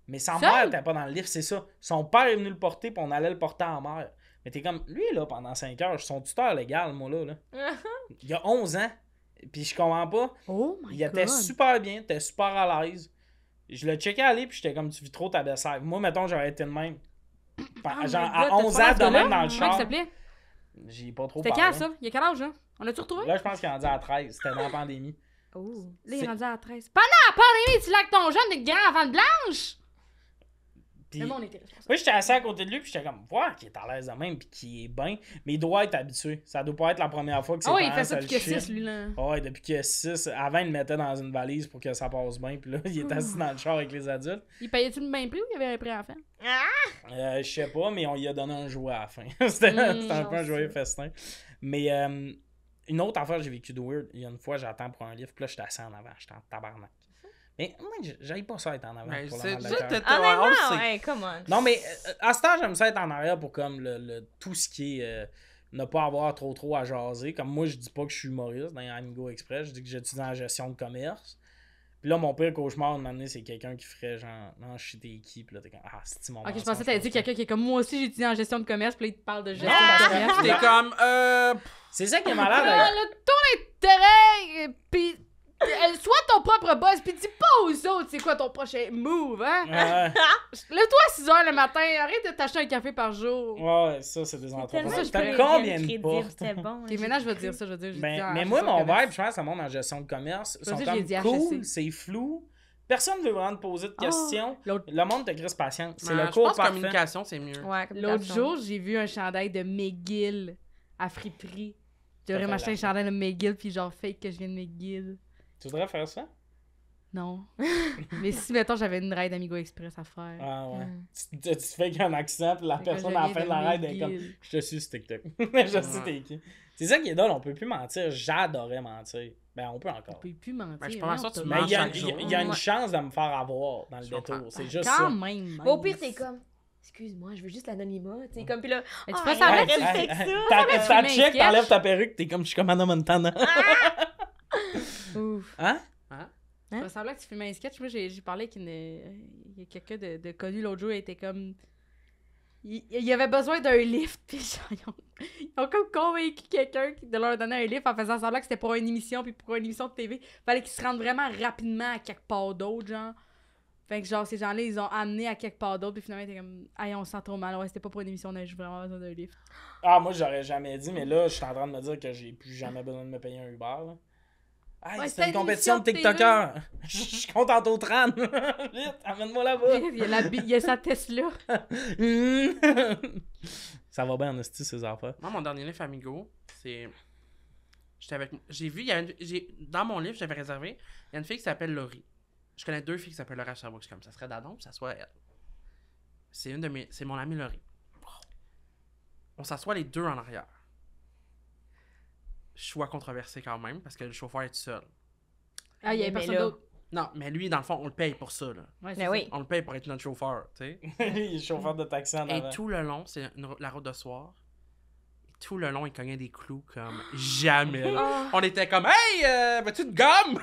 S1: Mais sa
S3: Seul?
S1: mère n'était pas dans le livre, c'est ça. Son père est venu le porter, puis on allait le porter en mer. Mais t'es comme, lui, là, pendant 5 heures, je suis son tuteur légal, moi, là. Il y a 11 ans. Puis, je comprends pas.
S3: Oh my
S1: Il était
S3: God.
S1: super bien, il était super à l'aise. Je le checkais aller, puis j'étais comme, tu vis trop ta belle-sœur. Moi, mettons, j'aurais été de même.
S3: Oh
S1: Genre,
S3: my God,
S1: à 11 ans,
S3: t'as
S1: de
S3: pas
S1: même
S3: là?
S1: dans le
S3: Comment il
S1: char.
S3: s'appelait?
S1: J'ai pas trop
S3: C'était
S1: parlé.
S3: quand, ça? Il y a quel âge, là? On l'a-tu retrouvé?
S1: Là, je pense qu'il est rendu à 13. C'était dans la pandémie.
S2: Oh.
S3: Là, il est
S1: c'est-
S3: rendu à 13. Pendant la pandémie, tu laques ton jeune de grand enfant de blanche!
S1: Puis,
S3: Mais moi, on était responsable.
S1: moi, j'étais assis à côté de lui, puis j'étais comme, voir qu'il est à l'aise de même, puis qu'il est bien. Mais il doit être habitué. Ça doit pas être la première fois que c'est
S3: Ah ouais, il fait ça depuis que 6,
S1: chie.
S3: lui, là.
S1: Ouais, depuis que 6. Avant, il le mettait dans une valise pour que ça passe bien, puis là, il est assis dans le char avec les adultes.
S3: Il payait-tu le même prix ou il y avait un prix enfant?
S1: Je sais pas, mais on lui a donné un jouet à la fin. C'était un peu un joyeux festin. Mais une autre affaire que j'ai vécu de weird, il y a une fois, j'attends pour un livre, puis là, j'étais assis en avant, j'étais en tabarnak. Mais moi, j'aille pas ça être en avant
S4: Ben,
S1: pour le
S4: c'est
S1: mal de
S4: juste
S1: cœur.
S4: on le
S2: Honnêtement,
S4: sait.
S2: ouais, come on.
S1: Non, mais à ce temps, j'aime ça être en arrière pour comme tout ce qui est ne pas avoir trop à jaser. Comme moi, je dis pas que je suis humoriste dans Amigo Express, je dis que j'étudie en gestion de commerce. Puis là, mon pire cauchemar de m'amener, c'est quelqu'un qui ferait genre, non, je suis t'es qui, puis là, t'es comme, ah, c'est mon
S3: Ok, je
S1: mensonge,
S3: pensais que t'allais
S1: je
S3: dire
S1: pense pas.
S3: quelqu'un qui est comme moi aussi, j'ai étudié en gestion de commerce, puis là, il te parle de gestion
S1: Non,
S3: de commerce.
S4: T'es comme,
S1: C'est ça qui est malade.
S3: Ah,
S1: avec-
S3: là, ton intérêt, puis sois ton propre boss, puis dis pas aux autres c'est quoi ton prochain move, hein? Lève-toi à 6h le matin, arrête de t'acheter un café par jour.
S1: Ouais, ça, c'est des entreprises.
S2: Tellement
S3: je
S1: T'as
S3: peux
S1: combien de portes?
S2: C'était bon.
S3: Ok, maintenant je vais te dire ça, je vais dire. j'ai
S1: Ben,
S3: étudié en
S1: mais moi,
S3: gestion de
S1: mon
S3: commerce.
S1: vibe, je pense, le monde en gestion de commerce, sont
S3: Vas-y,
S1: comme
S3: j'ai dit
S1: cool,
S3: HEC.
S1: c'est flou. Personne ne veut vraiment te poser de
S3: Oh,
S1: questions.
S3: l'autre-
S1: Le monde te crisse patience. C'est
S4: je
S1: le cours
S4: pense que
S1: parfait.
S4: communication, c'est mieux.
S2: Ouais,
S3: L'autre jour, j'ai vu un chandail de McGill à friperie. Je devrais
S1: fait
S3: m'acheter un
S1: l'argent.
S3: chandail de McGill, puis genre fake que je viens de McGill.
S1: Tu voudrais faire ça?
S3: Non. Mais si, mettons, j'avais une ride Amigo Express à faire.
S1: Ah ouais.
S2: Mm.
S1: Tu fais qu'un accent, puis la
S3: Fait que
S1: personne
S3: je
S1: à la
S3: viens
S1: fin de
S3: de
S1: la ride est comme
S3: McGill.
S1: je te suis sur TikTok. Je sais t'es qui. C'est ça qui est drôle, on peut plus mentir. J'adorais mentir. Ben, on peut
S3: On
S1: encore.
S3: peut plus mentir.
S4: Ben, je suis pas mal sûr que tu
S1: Mais il y a,
S4: chaque jour.
S1: il y a une
S2: Ouais.
S1: chance de me faire avoir dans le
S4: Je comprends.
S1: détour. C'est juste
S3: Quand
S1: ça.
S3: même.
S2: Mais au pire, t'es comme, excuse-moi, je veux juste l'anonymat. Tu sais, comme, puis là,
S3: Mais tu
S2: oh,
S3: fais semblant
S2: arrête
S3: que tu
S2: de
S3: fais
S2: faire ça.
S1: Ta
S3: filmer un
S1: check,
S3: sketch.
S1: t'enlèves ta perruque, t'es comme je suis comme Anna Montana.
S2: Ouf.
S1: Hein?
S3: Ça ressemblait que tu filmais un sketch. Moi, j'ai parlé qu'il y a quelqu'un de connu l'autre jour, il était comme. Il avait besoin d'un lift, puis genre, ils ont comme convaincu quelqu'un de leur donner un lift en faisant semblant que c'était pour une émission, puis pour une émission de TV. Fallait qu'ils se rendent vraiment rapidement à quelque part d'autre, genre. Fait que genre, ces gens-là, ils ont amené à quelque part d'autre, puis finalement, ils étaient comme, hey, on se sent trop mal, ouais, c'était pas pour une émission, on a juste vraiment besoin d'un lift.
S1: Ah, moi, j'aurais jamais dit, mais là, je suis en train de me dire que j'ai plus jamais besoin de me payer un Uber. Là. Hey,
S3: Ouais,
S1: c'est une
S3: c'était une
S1: compétition de
S3: émission de
S1: TikTokers. Je suis content au tran. Vite, amène-moi là-bas.
S3: Il y a sa Tesla.
S1: Ça va bien en esti, ces affaires.
S4: Moi, mon dernier livre Amigo, c'est. J'étais avec. J'ai vu, il y a dans mon livre, j'avais réservé, il y a une fille qui s'appelle Laurie. Je connais 2 filles qui s'appellent Laurie à Sherbrooke. Je suis comme, ça serait d'adon, ça soit elle. C'est mon amie Laurie. On s'assoit les deux en arrière. Choix controversé quand même, parce que le chauffeur est tout seul.
S3: Ah, il y avait
S2: Mais
S3: personne
S2: là-
S3: d'autre.
S4: Non, mais lui, dans le fond, on le paye pour ça, là.
S3: Ouais,
S2: Mais oui.
S4: On le paye pour être notre chauffeur, tu sais.
S1: Il est chauffeur de taxi en
S4: Et
S1: avant.
S4: tout le long, c'est la route de soir. Tout le long, il cognait des clous comme jamais. là. On était comme, hey, veux-tu une gomme?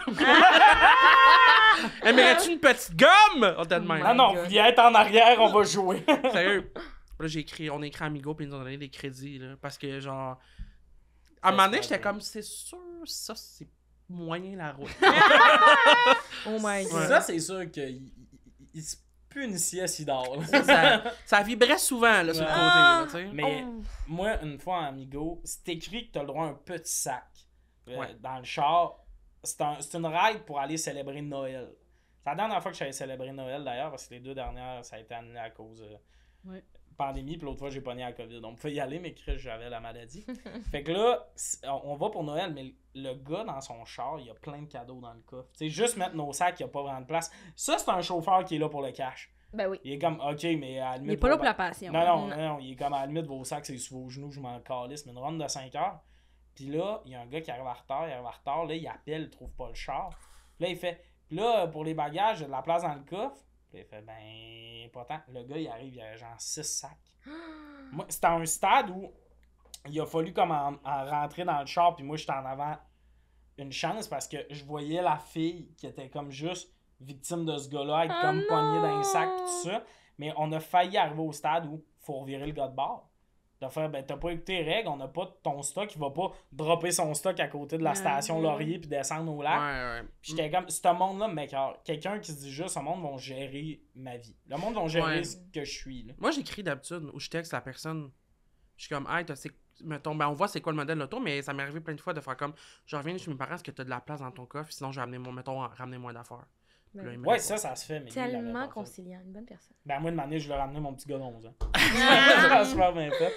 S4: Aimerais-tu une petite gomme? On était de même.
S1: Ah non, viens être en arrière, on va jouer.
S4: Sérieux. Là, on a écrit Amigo, puis ils nous ont donné des crédits, là. Parce que, genre. À un moment donné, j'étais comme, c'est sûr, ça, c'est moyen la route.
S2: Oh my god.
S4: Ouais.
S1: Ça, c'est sûr qu'il se punissait s'il dort. là.
S4: ça vibrait souvent, là, sur le côté, là, tu sais.
S1: Mais moi, une fois en Amigo, c'est écrit que t'as le droit à un petit sac
S4: Ouais.
S1: dans le char. C'est une ride pour aller célébrer Noël. C'est la dernière fois que j'allais célébrer Noël, d'ailleurs, parce que les 2 dernières, ça a été annulé à cause
S3: Ouais.
S1: pandémie, puis l'autre fois, j'ai pogné la COVID. On pouvait y aller, mais j'avais la maladie. Fait que là, on va pour Noël, mais le gars, dans son char, il y a plein de cadeaux dans le coffre. Tu sais, juste mettre nos sacs, il n'y a pas vraiment de place. Ça, c'est un chauffeur qui est là pour le cash.
S2: Ben oui.
S1: Il est comme, OK, mais à la
S3: Il
S1: limite...
S3: est pas là
S1: vos
S3: pour la passion.
S1: non, il est comme à la limite, vos sacs, c'est sous vos genoux, je m'en calisse, mais une ronde de 5 heures. Puis là, il y a un gars qui arrive en retard, là, il appelle, il trouve pas le char. Puis là, il fait, puis là, pour les bagages, il y a de la place dans le coffre. Puis là, il fait, ben, pas tant. Le gars, il arrive, il a genre 6 sacs. Moi, c'était un stade où il a fallu comme en rentrer dans le char, puis moi, j'étais en avant une chance parce que je voyais la fille qui était comme juste victime de ce gars-là, être comme poignée dans un sac, pis tout ça. Mais on a failli arriver au stade où faut revirer le gars de bord. De faire, ben, t'as pas écouté les règles, on n'a pas ton stock, il va pas dropper son stock à côté de la station Laurier puis descendre au lac.
S4: Ouais.
S1: Puis j'étais comme, ce monde-là, mec, quelqu'un qui se dit juste, ce monde va gérer ma vie. Le monde va gérer
S4: Ouais.
S1: ce que je suis, là.
S4: Moi, j'écris d'habitude ou je texte la personne. Je suis comme, hey, mettons, ben, on voit c'est quoi le modèle de l'auto, mais ça m'est arrivé plein de fois de faire comme, je reviens chez mes parents, est-ce que t'as de la place dans ton coffre, sinon je vais ramener moins d'affaires. Puis là, il me
S1: Ouais,
S4: répond.
S1: ça se fait, mais lui, il l'avait
S2: Tellement
S1: pas fait.
S2: conciliant, une bonne personne.
S1: Ben, moi, de manière, je lui ai ramené mon petit gars d'11 ans. Ça a super bien fait.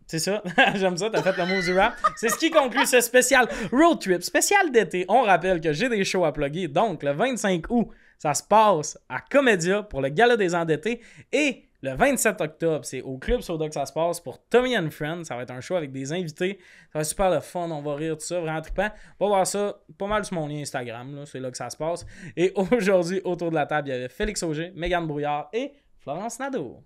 S1: C'est ça, j'aime ça, t'as fait le mot du rap. C'est ce qui conclut ce spécial road trip, spécial d'été. On rappelle que j'ai des shows à plugger, donc le 25 août, ça se passe à Comédia pour le Gala des endettés et le 27 octobre, c'est au Club Soda que ça se passe pour Tommy and Friends. Ça va être un show avec des invités. Ça va être super le fun, on va rire, tout ça, vraiment trippant. On va voir ça pas mal sur mon lien Instagram, là, c'est là que ça se passe. Et aujourd'hui, autour de la table, il y avait Félix Auger, Mégane Brouillard et Florence Nadeau.